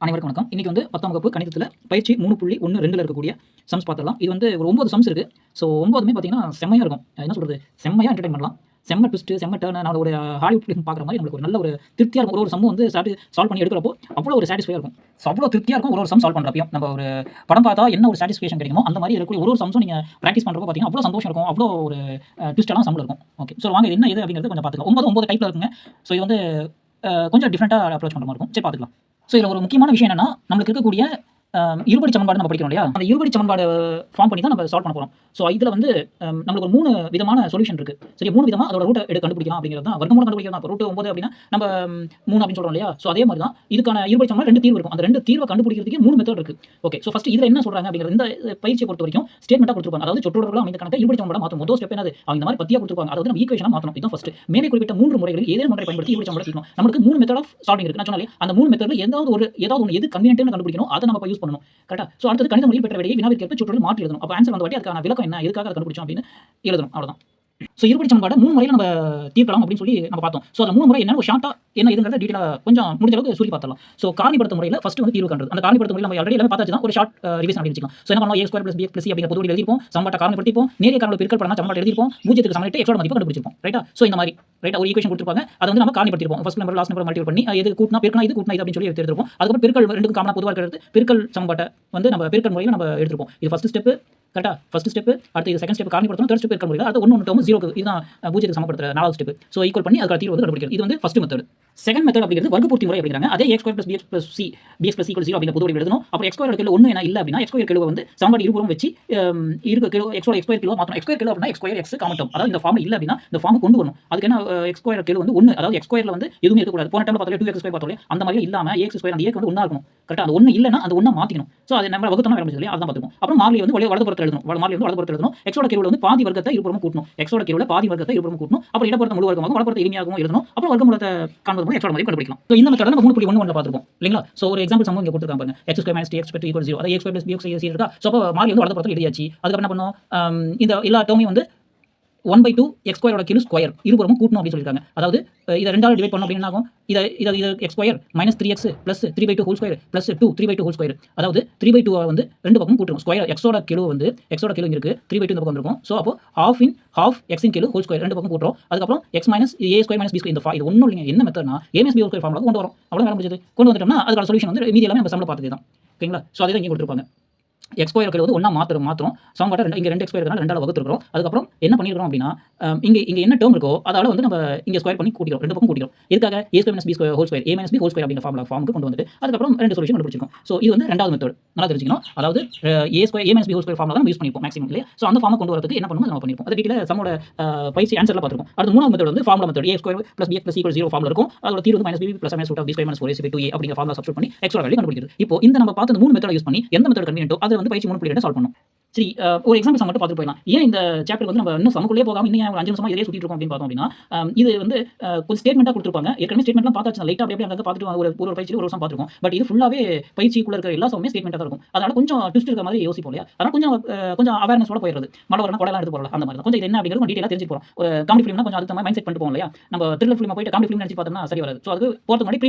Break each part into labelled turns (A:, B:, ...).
A: அனைவருக்கும் வணக்கம். இன்னைக்கு வந்து 10ஆம் வகுப்பு கணிதத்துல பயிற்சி 3.12ல இருக்கக்கூடிய சம்ஸ் பார்த்துடலாம். இது வந்து ஒரு 9 சம்ஸ் இருக்கு. ஸோ 9மே பார்த்தீங்கன்னா செம்மையா இருக்கும். என்ன சொல்றது? செம்மையா என்டர்டெயின் பண்ணலாம். செம்ம ட்விஸ்ட், செம்ம டர்ன். நான் ஒரு ஹாலிவுட் ஃபிலிம் பார்க்குற மாதிரி நம்மளுக்கு ஒரு நல்ல ஒரு திருப்தியா இருக்கும். ஒரு சம் வந்து சால்வ் பண்ணி எடுக்கிறப்போ அவ்வளோ ஒரு சாட்டிஸ்ஃபையா இருக்கும். ஸோ அவ்வளோ திருப்தியா இருக்கும் ஒரு சம் சால்வ் பண்ணுறப்பையும். நம்ம ஒரு படம் பார்த்தா என்ன ஒரு சாட்டிஸ்ஃபேக்ஷன் கிடைக்குமோ அந்த மாதிரி இருக்கக்கூடிய ஒரு சம்ஸும் நீங்க பிராக்டிஸ் பண்ணுறப்போ பார்த்தீங்கன்னா அவ்வளோ சந்தோஷம் இருக்கும். அவ்வளோ ஒரு ட்விஸ்டான சம்ல இருக்கும். ஓகே. ஸோ வாங்க இது என்ன இது அப்படிங்கிறது கொஞ்சம் பார்த்துக்கலாம். 9 டைப்ல இருக்குங்க. ஸோ இது வந்து கொஞ்சம் டிஃப்ரெண்ட்டா அப்ரோச் பண்ணுற மாதிரி இருக்கும். சரி பார்த்துக்கலாம். ஸோ இதில் ஒரு முக்கியமான விஷயம் என்னன்னா, நம்மளுக்கு இருக்கக்கூடிய இருபடி சமன்பாடு நம்ம படிக்கிறோம் இல்லையா? அந்த இருபடி சமன்பாடு ஃபார்ம் பண்ணி தான் நம்ம சால்வ் பண்ண போறோம். ஸோ இதில் வந்து நம்மளுக்கு ஒரு 3 விதமான சொல்யூஷன் இருக்கு. சரி 3 விதமா அதோட ரூட்ட கண்டுபிடிக்கலாம் அப்படிங்கிறது தான். வர்க்கமூலம் கண்டுபிடிக்கலாம். இப்போ ரூட் 9 அப்படின்னா நம்ம 3 அப்படின்னு சொல்றோம் இல்லையா? ஸோ அதே மாதிரி தான் இதுக்கான இருபடி சமன்பாடு 2 தீர்வு இருக்கும். அந்த 2 தீர்வை கண்டுபிடிக்கிறதுக்கு 3 மெத்தட் இருக்கு. ஓகே. ஸோ ஃபர்ஸ்ட் இதில் என்ன சொல்றாங்க அப்படிங்கிறது இந்த பயிற்சியை பொறுத்த வரைக்கும் ஸ்டேட்மெண்ட்டாக கொடுத்துருப்பாங்க. அதாவது சொற்றொடர்கள் அமைந்த கணக்கை இருபடி சமன்பாடு மாற்றும். முதல் ஸ்டெப் என்னது? அவங்க இந்த மாதிரி பத்தியா கொடுத்துருப்பாங்க. அதாவது நம்ம ஈக்குவேஷனாக மாற்றணும். இதுதான் ஃபர்ஸ்ட். மேலே குறிப்பிட்ட 3 முறைகளில் ஏதேனும் ஒன்றை பயன்படுத்தி இருபடி சமன்பாடு தீர்க்கணும். நமக்கு 3 மெத்தட் ஆஃப் சால்விங் இருக்கு. நான் சொன்னாலே அந்த 3 மெத்தட்ல ஏதாவது ஒன்று எது கன்வீனியன்ட்னு கண்டுபிடிக்கணும். அதை நம்ம யூஸ் பண்ணணும். கரெக்டா? ஸோ அடுத்தது கணித முறையில் பெற்ற விடையை வினாவிற்கேற்ப சொற்றொடரில் மாற்றி எழுதணும். அப்போ ஆன்சர் வந்த வாட்டி அதுக்கான விளக்கம் என்ன, எதுக்காக அதை கண்டுபிடிச்சோம் அப்படின்னு எழுதணும். அவ்வளவுதான். ஸோ இருபடி சமன்பாடு 3 முறையில் நம்ம தீர்க்கலாம் அப்படின்னு சொல்லி நம்ம பார்த்தோம். ஸோ அந்த 3 முறை என்ன ஷார்ட்டா என்ன இதுங்கிறத டீட்டெயிலாக கொஞ்சம் முடிஞ்ச அளவுக்கு சொல்லி பார்த்தலாம். ஸோ காரணிப்படுத்த முறையில் ஃபர்ஸ்ட் வந்து தீர்வு கண்டது. அந்த காரணிப்படுத்த முறையில் நம்ம ஆல்ரெடி எல்லாமே பார்த்தாச்சு தான். ஒரு ஷார்ட் ரிவிஷன் அப்படி வச்சுக்கலாம். ஸோ என்ன பண்ணலாம்? a² + bx + c அப்படிங்கிற பொதுவெளி எழுதிப்போம். சமன்பாட்டை காரணிப்படுத்திப்போம். நேரிய காரணங்களை பெருக்கல் பண்ணா சமன்பாட்டை எழுதிப்போம். பூஜ்ஜியத்துக்கு சமனிட்டு x ஓட மதிப்பு கண்டுபிடிச்சிருப்போம். ரைட்டா? ஸோ இந்த மாதிரி ரைட்டா ஒரு ஈக்குவேஷன் கொடுத்திருப்பாங்க. அதை வந்து நம்ம காரணிப்படுத்திருப்போம். First number last number multiple பண்ணி எது கூட்டினா பெருக்கினா இது கூட்டினா இது அப்படின்னு சொல்லி எடுத்துருப்போம். அதுக்கப்புறம் பெருக்கல் ரெண்டுக்கும் காமனா பொதுவாக இருக்கிறது பெருக்கல் சமன்பாட்டை வந்து நம்ம பெருக்கல் முறையில் நம்ம எடுத்துருப்போம். இது ஃபர்ஸ்ட் ஸ்டெப். கரெக்டா? First step. அடுத்து இது செகண்ட் ஸ்டெப் காரணிப்படுத்தணும். தேர்ட் ஸ்டெப் பெருக்கல் முறையில் அது 1 டேர்ம் 0க்கு இதுதான் பூஜ்ஜியத்துக்கு சமப்படுத்துற 4வது ஸ்டெப். ஸோ ஈக்குவல் பண்ணி அதுக்கு தீர்வு வந்து கண்டுபிடிக்கிறது. இது வந்து ஃபர்ஸ்ட் மெத்தட். செகண்ட் மெத்தட் அப்படிங்கிறது வர்க்கபூர்த்தி முறை அப்படிங்கிறாங்க. அதே a² + bx + c bx + c = 0 அப்படிங்கிற பொதுவெளி எழுதணும். அப்புறம் x² கெழு 1 என்ன இல்ல அப்படின்னா x² கெழுவை வந்து சமன்பாடு இருபுறம் வச்சு இருக்க கெழு x ஓட x² கெழுவை மாத்தணும். x² கெழு அப்படின்னா x² x காமன் டேர்ம். அதாவது இந்த ஃபார்ம் இல்ல அப்படின்னா இந்த ஃபார்ம் கொண்டு வரணும். அதுக்கு என்ன x² கெழு வந்து 1. அதாவது x² ல வந்து எதுவுமே இருக்க கூடாது. போன டைம்ல பார்த்தோம் 2x² பார்த்தோம். அந்த மாதிரி இல்லாம ax² அந்த a க்கு வந்து 1 இருக்கணும். கரெக்ட்டா? அந்த 1 இல்லனா அந்த 1 மாத்திக்கணும். சோ அது நம்ம வகுத்தோம்னா வேற முடிஞ்சது இல்லையா? அதான் பார்த்துப்போம். அப்புறம் மாறிலி வந்து வலது புறத்துல எழுதணும். மாறிலி வந்து வலது புறத்துல எழுதணும். x ஓட கெழுவுல வந்து பாதி வர்க்கத்தை இருபுறமும் கூட்டணும். x ஓட கெழுவுல பாதி வர்க்கத்தை இருபுறமும் கூட்டணும். அப்புறம் இடப்புறத்தை முழு வர்க்கமாகவும் வலப்புறத்தை எளிமையாகவும் எழுதணும். அப்புறம் வர்க்கமூலத்தை காண்பது மூலம் x ஓட மதிப்பு கண்டுபிடிக்கலாம். சோ இந்த மெத்தட நம்ம 3.11ல பார்த்திருப்போம் இல்லீங்களா? சோ ஒரு எக்ஸாம்பிள் சம் இங்க கொடுத்திருக்காங்க பாருங்க. x² - tx = 0. அதாவது a² + bx = c இருக்கா? சோ அப்ப மாறிலி வந்து வலது புறத்துல எழுதியாச்சு. அதுக்கு என்ன பண்ணோம்? இந்த எல்லா டேர்மையும் வந்து 1/2 x² ஓட கெழு ஸ்கொயர் இருபுறமும் கூட்டணும் அப்படி சொல்லிருக்காங்க. அதாவது இத 2 ஆல டிவைட் பண்ணோம் அப்படினா என்ன ஆகும்? இத x² - 3x + 3/2 whole square + 2 3/2 whole square. அதாவது 3/2 வந்து ரெண்டு பக்கமும் கூட்டணும். ஸ்கொயர் x ஓட கெழு வந்து x ஓட கெழு இங்க இருக்கு. 3/2 இந்த பக்கம் வந்திருக்கும். சோ அப்போ half x இன் கெழு ஹோல் ஸ்கொயர் ரெண்டு பக்கம் கூட்டுறோம். அதுக்கு அப்புறம் x - a² - b² இந்த இது ஒண்ணும் இல்லைங்க. என்ன மெத்தட்னா a - b² ஃபார்முலா கொண்டு வரோம். அவ்வளவுதான் முடிஞ்சது. கொண்டு வந்துட்டோம்னா அதுக்கான சொல்யூஷன் வந்து மீதி எல்லாமே நம்ம சம்ல பார்த்ததே தான். ஓகேங்களா? சோ அதே தான் இங்க கொடுத்திருப்பாங்க. x² கெழு வந்து 1 மாத்துறோம். சமன்பாட்டை இங்க 2x² இருக்கனால 2ஆல வகுத்துறோம். அதுக்கப்புறம் என்ன பண்ணிருக்கோம் அப்படினா இங்க என்ன டேர்ம் இருக்கோ அதால வந்து நம்ம இங்க ஸ்கொயர் பண்ணி கூட்டிறோம். ரெண்டு பக்கம் கூட்டிறோம். எதுக்காக? a² - b² whole square a - b whole square அப்படிங்கிற ஃபார்முக்கு கொண்டு வந்துட்டு அதுக்கப்புறம் ரெண்டு சொல்யூஷன் கண்டுபிடிச்சிருக்கோம். சோ இது வந்து இரண்டாவது மெத்தட். நல்லா தெரிஞ்சுக்கணும். அதாவது a - b whole square formula தான் நம்ம யூஸ் பண்ணிருப்போம் மேக்ஸிமம் இல்லையா? சோ அந்த ஃபார்முக்கு கொண்டு வரதுக்கு என்ன பண்ணனுமோ நம்ம பண்ணிருப்போம். அது டீடைலா சம்மோட பயிற்சி ஆன்சர்ல பார்த்திருப்போம். அடுத்து மூணாவது மெத்தட் வந்து formula method. a² + bx + c = 0 formula இருக்கும். அதோட தீர்வு வந்து -b + -√b² - 4ac 2a அப்படிங்கிற ஃபார்முலா சப்ஸ்டிட்யூட் பண்ணி x ஓட வேல்யூ கண்டுபிடிக்கிறது. இப்போ இந்த நம்ம பார்த்த இந்த மூணு மெத்தட யூஸ் பண்ணி எந்த மெத்தட் கன்வீனியன்ட்டோ அத வந்து பயிற்சி 3.2 சால்வ் பண்ணனும். சரி ஒரு எக்ஸாம்பிள் சம் மட்டும் பார்த்துட்டு போயிடலாம். ஏன் இந்த சாப்டர் வந்து நம்ம இன்னும் சமக்குள்ளே போகாம இன்னும் ஒரு 5 நிமிஷமா இதே சுத்திட்டு இருக்கோம் அப்படின்னு பார்த்தோம் அப்படின்னா இது வந்து கொஞ்சம் ஸ்டேட்மெண்டா கொடுத்திருப்பாங்க. ஏற்கனவே ஸ்டேட்மெண்ட்லாம் பார்த்தாச்சு. லைட்டா அப்படியே அங்க பார்த்துட்டு ஒரு பயிற்சியில ஒரு சம் பார்த்திருக்கோம். பட் இது ஃபுல்லாவே பயிற்சிக்குள்ள இருக்கிற எல்லா சம்மே ஸ்டேட்மெண்டா தான் இருக்கும். அதனால கொஞ்சம் ட்விஸ்ட் இருக்க மாதிரி யோசிப்போம் இல்லையா? அதனால கொஞ்சம் அவேர்னஸோட போயிடுறது. மழை வரணும் கொடைலாம் எடுத்து போறலாம் அந்த மாதிரி தான். கொஞ்சம் இது என்ன அப்படிங்கிறது டீடைலா தெரிஞ்சு போறோம். ஒரு காமெடி ஃபிலிம்னா கொஞ்சம் அதுக்கு மைண்ட் செட் பண்ணிட்டு போவோம் இல்லையா? நம்ம த்ரில்லர் ஃபிலிமா போயிட்டு காமெடி ஃபிலிம் நினைச்சு பார்த்தோம்னா சரி வராது. சோ அதுக்கு போறதுக்கு முன்னாடி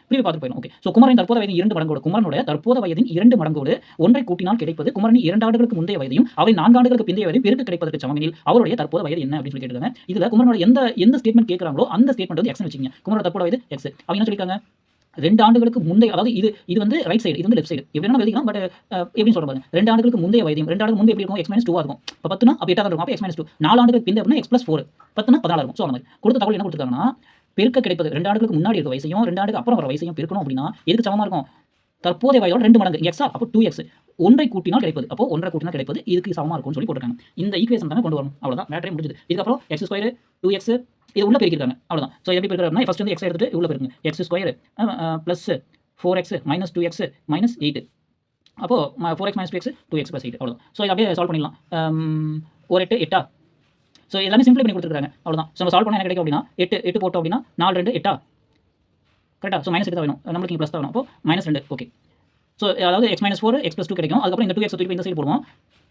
A: ப்ரீ பார்த்து போயிடும். ஓகே. சோ குமரனின் தற்போதைய வயதின் 2 மடங்கோடு குமரனுடைய தற்போதைய வயதின் 2 மடங்கோடு ஒன்றை கூட்டினால் கிடைப்பது குமரனின் 2 ஆண்டுகளுக்கு முந்தைய வயதையும் அவரின் 4 ஆண்டுகளுக்கு பிந்தைய வயதையும் பெருக்க கிடைப்பதற்கு சமமெனில் அவருடைய தற்போதைய வயது என்ன அப்படின்னு சொல்லி கேட்டிருக்காங்க. இதுல குமரனோட எந்த ஸ்டேட்மெண்ட் கேக்குறாங்களோ அந்த ஸ்டேட்மெண்ட் வந்து x ன்னு வச்சுக்கங்க. குமரனோட தற்போதைய வயது x. அவங்க என்ன சொல்லிருக்காங்க? 2 ஆண்டுகளுக்கு முந்தைய அதாவது இது வந்து ரைட் சைடு இது வந்து லெஃப்ட் சைடு. எப்படி வேணா எழுதிக்கலாம். பட் எப்படின்னு சொல்ற பாருங்க. 2 ஆண்டுகளுக்கு முந்தைய வயதையும் 2 ஆண்டுகளுக்கு முந்தைய எப்படி இருக்கும்? x - 2 ஆ இருக்கும். இப்ப 10னா அப்ப 8 ஆ இருக்கும். அப்ப x - 2. 4 ஆண்டுகளுக்கு பிந்தைய அப்படினா x + 4. 10னா 14 இருக்கும். சோ அந்த மாதிரி கொடுத்த தகவல் என்ன கொடுத்திருக்காங்கன்னா பெருக்க கிடைப்பது 2 ஆண்டுகளுக்கு முன்னாடி இருக்க வயசையும் 2 ஆண்டுக்கு அப்புறம் வர வயசையும் பெருக்கணும் அப்படினா எதுக்கு சமமா இருக்கும்? தற்போதைய வயதோட 2 மடங்கு x அப்ப 2x. ஒன்றை கூட்டினால் கிடைப்பது. அப்போ ஒன்றை கூட்டினால் கிடைப்பது இதுக்கு சமமா இருக்கும்னு சொல்லி போட்டுருக்காங்க. இந்த ஈக்குவேஷன் தான கொண்டு வரணும். அவ்வளவுதான். மேட்டரே முடிஞ்சது. இதுக்கு அப்புறம் x² 2x இது உள்ள பெருக்கிருக்காங்க. அவ்வளவுதான். சோ எப்படி பெருக்கறதுனா ஃபர்ஸ்ட் வந்து x எடுத்துட்டு உள்ள பெருக்குங்க. x² + 4x - 2x - 8. அப்போ 4x - 2x 2x + 8 அவ்வளவுதான். சோ இத அப்படியே சால்வ் பண்ணிடலாம். ஒரு 8 8ஆ? சோ எல்லாமே சிம்பிளை பண்ணி கொடுத்துருக்காங்க. அவ்வளவுதான். சோ நம்ம சால்வ் பண்ணா என்ன கிடைக்கும் அப்படினா 8 போட்டோம் அப்படினா 4 2 8ஆ? கரெக்ட்டா? சோ -8 தான் வேணும். நமக்கு இங்க பிளஸ் தான் வேணும். அப்போ -2 ஓகே. சோ அதாவது x - 4 x + 2 கிடைக்கும். அதுக்கு அப்புறம் இந்த 2x தூக்கி இந்த சைடு போடுவோம்.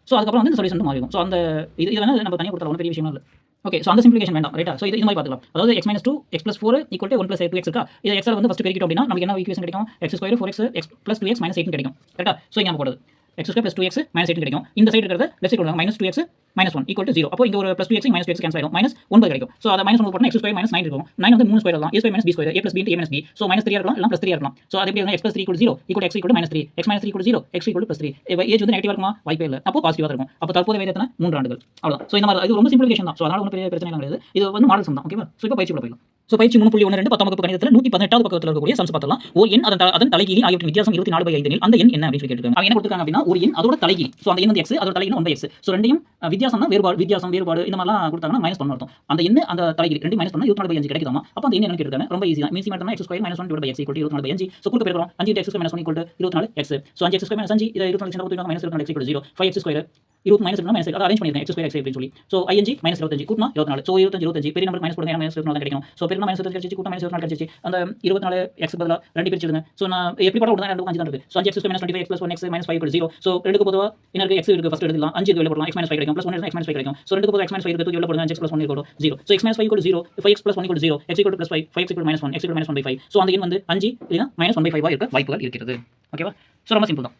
A: சோ அதுக்கு அப்புறம் வந்து இந்த சொல்யூஷன் மாறிடும். சோ அந்த இது வேணா நம்ம தனியா கொடுத்தலாம். ஒண்ணும் பெரிய விஷயம் இல்ல. ஓகே. ஸோ அந்த சிம்பிளிஃபிகேஷன் வேண்டாம். ரைட்டா? ஸோ இது மாதிரி பார்த்துக்கலாம். அதாவது x - 2 x + 4 = 1 + 2x இருக்கா? இதை x வந்து ஃபர்ஸ்ட் பெருக்கிட்டோம் அப்படின்னா நமக்கு என்ன ஈக்குவேஷன் கிடைக்கும்? x² 4x x + 2x - 8 கிடைக்கும். கரெக்ட்டா? ஸோ இங்க நம்ம போடுறது x² + 2x - 8 கிடைக்கும். இந்த சைடு இருக்கிறது லெஃப்ட் சைடு கொண்டு -2x - 1 = 0. அப்போ இங்க ஒரு +2x -2x கேன்சல் ஆயிடும். -9 கிடைக்கும். ஸோ அதை -9 போட்டா x² - 9 இருக்கும். 9 வந்து 3 ஸ்கொயர் தான். a² - b² a + b × a - b. So -3 இருக்கலாம் இல்ல +3 இருக்கலாம். ஸோ அது எப்படி இருக்கும்? x + 3 = 0 x = -3 x - 3 = 0 x = +3. Age வந்து நெகட்டிவா இருக்குமா? வாய்ப்பே இல்ல. அப்போ பாசிட்டிவா இருக்கும். அப்போ தற்போதைய வயது எத்தனை? 3 ஆண்டுகள். அவ்வளவுதான். ஸோ இந்த மாதிரி இது ரொம்ப சிம்பிளிஃபிகேஷன் தான். ஸோ அதனால ஒன்றும் பெரிய பிரச்சனை கிடையாது. இது வந்து மாடல் சம் தான். ஓகேவா? ஸோ இப்போ பயிற்சிக்குள்ள போயிடலாம். ஸோ பயிற்சி 3.12 10ஆம் வகுப்பு கணிதத்தில் 118வது பக்கத்தில் இருக்கக்கூடிய சம்ஸ் பார்த்தலாம். ஒரு எண் அதன் தலைகீழி ஆகியவற்றின் வித்தியாசம் 24/5 எனில் அந்த எண் என்ன அப்படின்னு சொல்லி கேட்டிருக்காங்க. அவங்க என்ன கொடுத்திருக்காங்க அப்படின்னா ஒரு எண் அதோட தலைகீழி. ஸோ அந்த எண் வந்து x அதோட தலைகீழ் 1/x. ஸோ ரெண்டையும் வித்தியாசம் தான் வேறுபாடு இந்த மாதிரிலாம் கொடுத்தாங்கன்னா -1 அர்த்தம். அந்த எண் அந்த தலைகீழ் ரெண்டையும் -1 24/5 கிடைக்குதாமா? அப்போ அந்த எண் என்ன கேட்டிருக்காங்க? ரொம்ப ஈஸி தான். மீசி மட்டும் x² - 1/x = 24/5. ஸோ கூட்ட பெருக்கிறோம் 5 x² - 1 = 24x. ஸோ 5x² - 5 இதை 24 சின்ன போட்டு -24x = 0. 5x² 20 -2 அதை அரேஞ்ச் பண்ணிருக்கேன் x² x அப்படின்னு சொல்லி. ஸோ -5 -25 கூட்டினா 24. ஸோ 25 பெரிய நம்பருக்கு மைனஸ் போடுங்க. ஏன்னா -24 தான் கிடைக்கும். ஸோ பெரிய -24 கிடைச்சிச்சு கூட்ட -24 கிடைச்சிச்சு. அந்த 24x பதிலா 2 பிரிச்சிடுங்க. ஸோ நான் எப்படி போட விடுறேன் 2 5 தான் இருக்கு. So 5x² - 25x + 1x - 5 = 0. So 2க்கு பொதுவா என்ன இருக்கு? x இருக்கு. ஃபர்ஸ்ட் எடுத்துக்கலாம். 5 க்கு வெளிய போடலாம். x - 5 கிடைக்கும். +1 எடுத்தா x - 5 கிடைக்கும். ஸோ 2க்கு பொதுவா x - 5 இருக்கு. தூக்கி வெளிய போடுங்க. 5x + 1 = 0. So x - 5 = 0 5x + 1 = 0 x = +5 5x = -1 x = -1/5. So அந்த எண் வந்து 5 இல்லைனா -1/5 இருக்க வாய்ப்புகள் இருக்கிறது. ஓகேவா? ஸோ ரொம்ப சிம்பிள் தான்.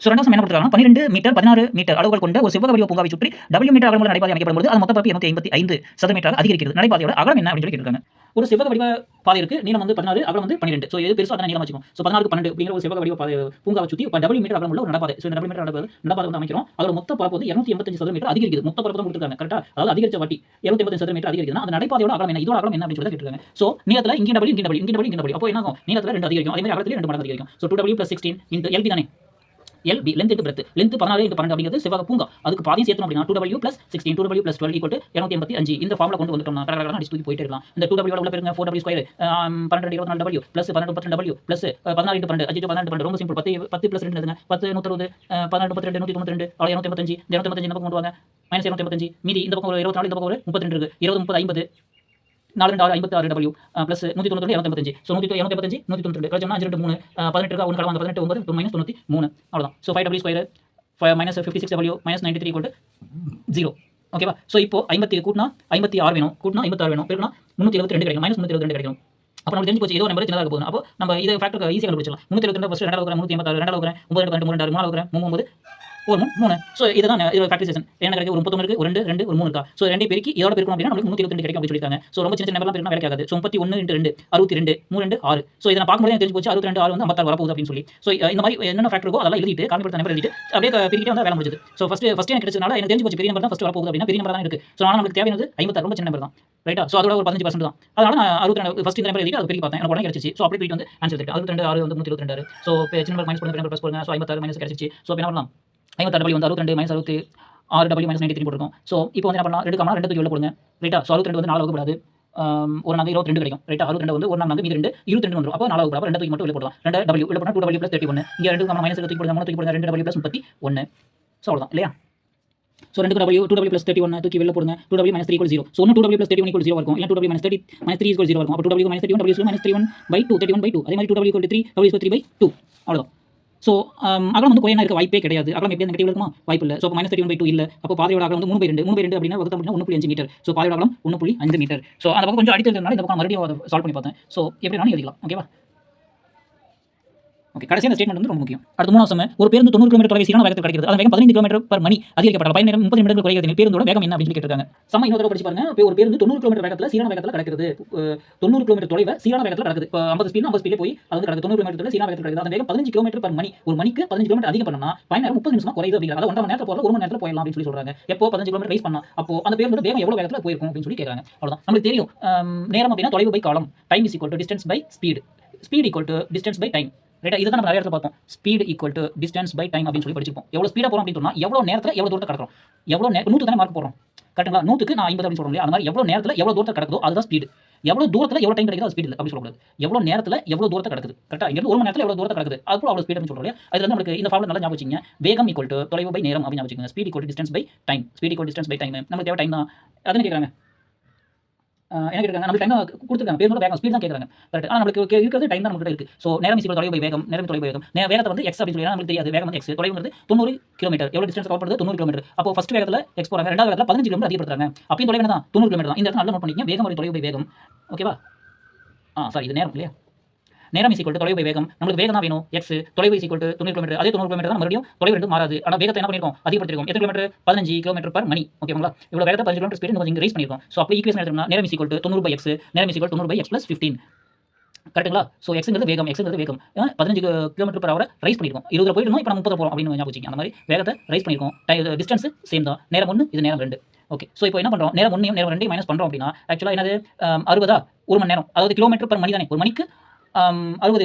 A: ஸோ ரெண்டாவது என்ன கொடுத்துருக்காங்க? 12 மீட்டர் 16 மீட்டர் அளவுகள் கொண்ட ஒரு செவ்வக வடிவ பூங்காவை சுற்றி W மீட்டர் அகலமுள்ள நடைபாதை அமைக்கப்படும் போது அது மொத்த பரப்பு 255 சதுரமீட்டராக அதிகரிக்கிறது. நடைபாதையோட அகலம் என்ன அப்படின்னு சொல்லி கேட்டிருக்காங்க. ஒரு செவ்வக வடிவ பாதை இருக்கு. நீளம் வந்து 16 அகலம் வந்து 12. ஸோ எது பெருசோ அதான் நீளம் வச்சுக்கோம். ஸோ 16 12 அப்படிங்கிற ஒரு செவ்வக வடிவ பாதை பூங்காவை சுற்றி W மீட்டர் அகலமுள்ள ஒரு நடைபாதை. ஸோ இந்த W மீட்டர் நடைபாதை வந்து அமைக்கிறோம். அதோட மொத்த பரப்பு வந்து 285 சதுரமீட்டர் அதிகரிக்குது. மொத்த பரப்பு தான் கொடுத்துருக்காங்க. கரெக்ட்டா? அதாவது அதிகரிச்ச வாட்டி 285 சதுரமீட்டர் அதிகரிக்குதுன்னா அந்த நடைபாதையோட அகலம் என்ன? இதோட அகலம் என்ன அப்படின்னு சொல்லி கேட்டிருக்காங்க. ஸோ நீளத்துல இங்க W அப்போ என்ன ஆகும்? நீளத்துல 2 அதிகரிக்கும். அதே மாதிரி அகலத்துல 2 மடங்கு அதிகரிக்கும். ஸோ 2W + 16 × LB தானே? LB length into breadth. Length 16 × 12 அப்படிங்கிறது செவ்வக பூங்கா. அதுக்கு பாதியும் சேர்த்தோம் அப்படின்னா 2W + 16 2W + 12 = 285. இந்த ஃபார்முலா கொண்டு வந்துட்டோம்னா கடகடன்னு அடிச்சு தூக்கி போயிட்டே இருக்கலாம். இந்த 2W ஓட உள்ள பெருங்க 4W² 12 24W + 12 32W + 16 × 12 5 12 12 ரொம்ப சிம்பிள். 10 + 2 என்னதுங்க? 10 160 12 32 192 அவ்வளவு 285. 285 இந்த பக்கம் கொண்டு வாங்க. -285 மீதி இந்த பக்கம் ஒரு 24 இந்த பக்கம் ஒரு 32 இருக்கு. 20 30 50 4 2 6 56W + 192 285. ஸோ 285 192 கழிச்சோம்னா 5 2 3 18 இருக்கா? 1 கலந்து 18 9 -93 அவ்வளவுதான். So 5W² -56W -93 = 0. ஓகேவா? ஸோ இப்போ 50 கூட்டினா 56 வேணும். கூட்டினா 56 வேணும். பெருக்கினா 372 கிடைக்கும். -372 கிடைக்கும். அப்போ நமக்கு தெரிஞ்சு போச்சு ஏதோ நம்பர் சின்னதாக போகுது. அப்போ நம்ம இதை ஃபேக்டர் ஈஸியாக கண்டுபிடிச்சலாம். 372 ஃபர்ஸ்ட் 2 வகுக்கிறேன் 386 2 வகுக்கிறேன் 9 2 2 3 3 வகுக்கிறேன் 39 ஒரு 3. ஸோ இதுதான் இதோட ஃபேக்டரைசேஷன். என்ன கிடைக்கும்? ஒரு 39 இருக்கு, ஒரு 2 2 ஒரு 3 இருக்கா? ஸோ 2 பெருக்கி இதோட பெருக்கணும் அப்படின்னா நமக்கு 122 கிடைக்கும் அப்படின்னு சொல்லிருக்காங்க. ஸோ ரொம்ப சின்ன நம்பர்லாம் பெருக்கினா வேலைக்கு ஆகாது. ஸோ 31 × 2 62 3 2 6. ஸோ இதை நான் பார்க்கும்போது எனக்கு தெரிஞ்சு போச்சு 62 6 வந்து 56 வரப்போகுது அப்படின்னு சொல்லி. ஸோ இந்த மாதிரி என்னென்ன ஃபேக்டர் இருக்கோ அதெல்லாம் எழுதிட்டு கால்குலேட்டர் நம்பர் எழுதிட்டு அப்படியே பெருக்கிட்டே வந்தால் வேலை முடிஞ்சது. ஸோ ஃபர்ஸ்ட் எனக்கு கிடைச்சதுனால எனக்கு தெரிஞ்சு போச்சு பெரிய நம்பர் தான் ஃபர்ஸ்ட் வரப்போகுது அப்படின்னா பெரிய நம்பர் தான் இருக்கு. ஸோ ஆனால் நமக்கு தேவையானது 56 ரொம்ப சின்ன நம்பர் தான். ரைட்டா? ஸோ அதோட ஒரு 15% தான். அதனால நான் 62 ஃபர்ஸ்ட் இந்த நம்பர் எழுதிட்டு அதை பெருக்கி பார்த்தேன். எனக்கு உடனே கிடைச்சிச்சு. ஸோ அப்படியே போயிட்டு வந்து ஆன்சர் எடுத்துட்டேன். 62 6 வந்து 126. ஸோ சின்ன நம்பர் மைனஸ் பண்ணுங்க, ப்ளஸ் பண்ணுங்க. ஸோ 56 மைனஸ் கிடைச்சிச்சு. ஸோ என்ன பண்ணலாம்? 56W வந்து 62 -66W -93 போட்டுருக்கோம். ஸோ இப்போ வந்து என்ன பண்ணலாம்? 2 2 தூக்கி வெளில போடுங்க. ரைட்டா? ஸோ 62 வந்து 4 வகுப்படாது. ஒரு நாங்க 22 கிடைக்கும். ரைட்டா? 62 வந்து ஒரு நாங்க மீதி 2 22 வந்துரும். அப்போ 4 வகுப்பு. அப்போ 2 தூக்கி மட்டும் வெளில போடலாம். 2W வெளில போனா 2W + 31. இங்க 2 மைனஸ் தூக்கி போடுங்க. 3 தூக்கி போடுங்க. 2W + 31. ஸோ அவ்வளவுதான் இல்லையா? ஸோ 2W 2W + 31 தூக்கி வெளில போடுங்க. 2W - 3 = 0. ஸோ 2W + 31 = 0 இருக்கும். இல்ல 2W - 3 = 0 இருக்கும். அப்போ 2W - 31 W - 31/2 31/2. அதே மாதிரி 2W = 3 W = 3/2. அவ்வளவுதான். ஸோ அகலம் வந்து கோயனா இருக்க வாய்ப்பே கிடையாது. அகலம் எப்படி நெகட்டிவ் இருக்குமா? வாய்ப்பு இல்லை. ஸோ -31/2 இல்லை. அப்போ பாதையோட அகலம் வந்து 3/2 3/2 அப்படின்னா வகுத்தம் அப்படின்னா 1.5 மீட்டர். ஸோ பாதையோட அகலம் 1.5 மீட்டர். ஸோ அந்த பக்கம் கொஞ்சம் அடித்ததுனால இந்த பக்கம் மறுபடியும் அதை சால்வ் பண்ணி பார்த்தேன். ஸோ எப்படி வேணாலும் எழுதிக்கலாம். ஓகேவா? ஓகே. கடைசி அந்த ஸ்டேட்மெண்ட் வந்து ரொம்ப முக்கியம். அடுத்த 3வது சம். ஒரு பேருந்து 90 கிலோமீட்டர் தொலைவில் சீரான வேகத்தில் கிடைக்கிறது. அதன் வேகம் 15 km/மணி அதிகரிக்கப்பட்டால் பயண நேரம் 30 நிமிடங்கள் குறைகிறது. பேருந்தோட வேகம் என்ன அப்படின்னு கேட்டிருக்காங்க. சம இன்னொரு தடவை படிச்சு பாருங்க. ஒரு பேருந்து 90 km வேகத்தில் சீரான வேகத்தில் கிடைக்கிறது. 90 km தொலைவை சீரான வேகத்தில் நடக்குது. இப்போ 50 ஸ்பீட் 50 ஸ்பீட்ல போய் அது வந்து நடக்குது. 90 km தொலைவில் சீரான வேகத்தில் கிடைக்குது. அதன் வேகம் 15 km/மணி. ஒரு மணிக்கு 15 km அதிகம் பண்ணா பயண நேரம் 30 நிமிஷமா குறையுது அப்படிங்கிறாங்க. அதாவது 1 மணி நேரத்துல போறத 1 மணி நேரத்துல போயிடலாம் அப்படின்னு சொல்றாங்க. எப்போ 15 km ரைஸ் பண்ணா அப்போ அந்த பேருந்தோட வேகம் எவ்வளவு வேகத்துல போயிருக்கும் அப்படின்னு சொல்லி கேக்குறாங்க. அவ்வளவுதான். நமக்கு தெரியும் நேரம் அப்படின்னா தொலைவு பை காலம். Time is equal to distance by speed. Speed equal to distance by time. ரைட்டா? இதுதான் நம்ம நிறைய இடத்துல பார்த்தோம். Speed equal to distance by time அப்படின்னு சொல்லி படிச்சிருப்போம். எவ்வளவு ஸ்பீடா போறோம் அப்படின்னு சொன்னா எவ்வளவு நேரத்துல எவ்வளவு தூரத்தை கடக்குறோம். எவ்வளவு 100 தானே மார்க் போறோம். கரெக்ட்டுங்களா? 100க்கு நான் 50 அப்படின்னு சொல்றோம் இல்லையா? அந்த மாதிரி எவ்வளவு நேரத்துல எவ்வளவு தூரத்தை கடக்குதோ அதுதான் ஸ்பீட். எவ்வளவு தூரத்துல எவ்வளவு டைம் கிடைக்குதோ அது ஸ்பீட் இல்லை அப்படி சொல்லக்கூடாது. எவ்வளவு நேரத்துல எவ்வளவு தூரத்தை கடக்குது. கரெக்ட்டா? இங்க 1 மணி நேரத்துல எவ்வளவு தூரத்தை கடக்குது. அது போல அவ்வளவு ஸ்பீட் அப்படின்னு சொல்றோம் இல்லையா? அதுல வந்து நமக்கு இந்த ஃபார்முலா நல்லா ஞாபகம் வச்சுங்க. வேகம் ஈக்குவல் டு தொலைவு பை நேரம் அப்படின்னு ஞாபகம் வச்சுங்க. Speed equal to distance by time. Speed equal distance by time. நமக்கு தேவை டைம் தான். அதுன்னு கேக்குறாங்க. என்ன கேட்குறாங்க, நம்மளுக்கு டைம் தான் கொடுத்துருக்காங்க, பேரோட வேகம் ஸ்பீட் தான் கேட்குறாங்க. கரெக்ட். ஆனால் நம்மளுக்கு இருக்கிறது டைம் தான் நம்மகிட்ட இருக்குது. ஸோ நேரம் இஸ் தொலைவு பை வேகம், நேரம் தொலைவு வேகம், வேகத்தை வந்து எக்ஸ் அப்படின்னு சொல்லி நம்மளுக்கு தெரியாது, வேகம் வந்து எக்ஸ், தொலைவுங்கிறது 90 கிலோமீட்டர். எவ்வளோ டிஸ்டன்ஸ் கவர் பண்ணுறது 90 கிலோமீட்டர். அப்போ ஃபர்ஸ்ட் வேகத்தில் எக்ஸ் போகிறாங்க, ரெண்டாவது வேகத்தில் 15 கிலோமீட்டர் அதிகப்படுத்துறாங்க. அப்பயும் தொலைவு தான் 90 கிலோமீட்டர் தான். இந்த இடத்துல நல்லா நோட் பண்ணிக்கங்க, வேகம் ஒரு தொலைவு பை வேகம். ஓகேவா? சாரி, இது நேரம் இல்லையா? நேரம் இஸ் ஈக்குவல் டு தொலைவு பை வேகம். நம்மளுக்கு வேகம் தான் வேணும், எக்ஸ், தொலைவு இஸ் ஈக்குவல் டு 90 கிலோமீட்டர். அதே 90 கிலோமீட்டர் தான் மறுபடியும் தொலைவு ரெண்டும் மாறாது. ஆனால் வேகத்தை என்ன பண்ணிருக்கோம், அதிகப்படுத்திருக்கோம். எத்தனை கிலோமீட்டர்? 15 கிலோமீட்டர் பர் மணி. ஓகேங்களா? இவ்வளோ வேகத்தை 15 கிலோமீட்டர் ஸ்பீட் நம்ம இங்கே ரைஸ் பண்ணிருக்கோம். ஸோ அப்போ ஈக்குவேஷன் எடுத்தோம்னா நேரம் is equal to 90 by x, நேரம் is equal 90 by x plus 15. கரெக்ட்டுங்களா? ஸோ எக்ஸ்ங்கிறது வேகம், எக்ஸ்ங்கிறது வேகம். 15 கிலோமீட்டர் பர் ஹவர் ரைஸ் பண்ணிருக்கோம். 20 போயிடணும், இப்போ நம்ம 30 போகிறோம் அப்படின்னு ஞாபகம் வச்சுக்கோங்க. அந்த மாதிரி வேகத்தை ரைஸ் பண்ணிருக்கோம். டிஸ்டன்ஸ் சேம் தான். நேரம் 1, இது நேரம் 2. ஓகே. ஸோ இப்போ என்ன பண்ணுறோம், நேரம் 1 நேரம் 2 மைனஸ் பண்ணுறோம் அப்படின்னா ஆக்சுவலாக என்னது 60 1 மணி நேரம், அதாவது கிலோமீட்டர் பர் மணி தானே, ஒரு மணிக்கு 60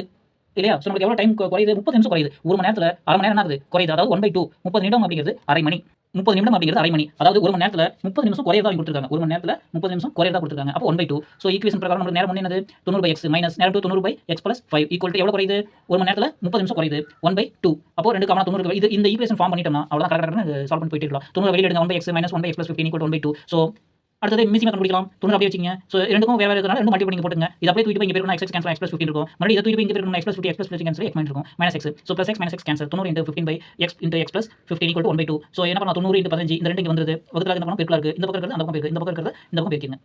A: இல்லையா? ஸோ நமக்கு எவ்வளோ டைம் குறையுது, 30 நிமிஷம் குறையுது. ஒரு மணி நேரத்தில் அரை மணி நேரம் என்ன ஆகுது, குறையுது. அதாவது 1/2 30 நிமிடம் அப்படிங்கிறது அரை மணி, 30 நிமிடம் அப்படிங்கிறது அரை மணி. அதாவது ஒரு மணி நேரத்தில் 30 நிமிஷம் குறையதா கொடுத்துருக்காங்க. ஒரு மணி நேரத்தில் 30 நிமிஷம் குறையதா கொடுத்துருக்காங்க. அப்போ 1/2. ஸோ ஈக்குவேஷன் பிரகாரம் நமக்கு நேரம் 1 என்னது 90 பை எக்ஸ் மைனஸ் நேரம் 2 90 by x plus 5 equal to எவ்வளோ குறையுது, ஒரு மணி நேரத்தில் 30 நிமிஷம் குறையுது, 1/2. அப்போ 2 காமனா 90. இது இந்த ஈக்குவேஷன் ஃபார்ம் பண்ணிட்டோம்னா அவ்வளோதான், கரெக்டாக சால்வ் பண்ணி போயிட்டு இருக்கலாம். 90 வெளியே எடுங்க, 1/x minus 1/x plus 15 equal 1/2. So அடுத்தது மிஸ்ஸிங் கண்டுபிடிக்கலாம். 90 அப்படியே வச்சிங்க. ஸோ ரெண்டுக்கும் வேற இருக்கனால ரெண்டு மல்டிபிள் நீங்க போட்டுங்க. இது அப்படியே தூக்கி போய் இங்க பேருக்கு x கேன்சல் x + 15 இருக்கும். மறுபடியும் இதை தூக்கி போய் இங்க பேருக்கு x + 50 x + 15 cancel x minus இருக்கும் -x. So +x -x cancel 90 × 15 x × x + 15 = 1/2. So என்ன பண்ணலாம், 90 × 15 இந்த ரெண்டு இங்க வந்துருது. வகுத்தல இந்த பக்கம் பெருக்கலா இருக்கு, இந்த பக்கம் இருக்கிறது அந்த பக்கம் பெருக்கு, இந்த பக்கம் இருக்கிறது இந்த பக்கம் பெருக்கிங்க.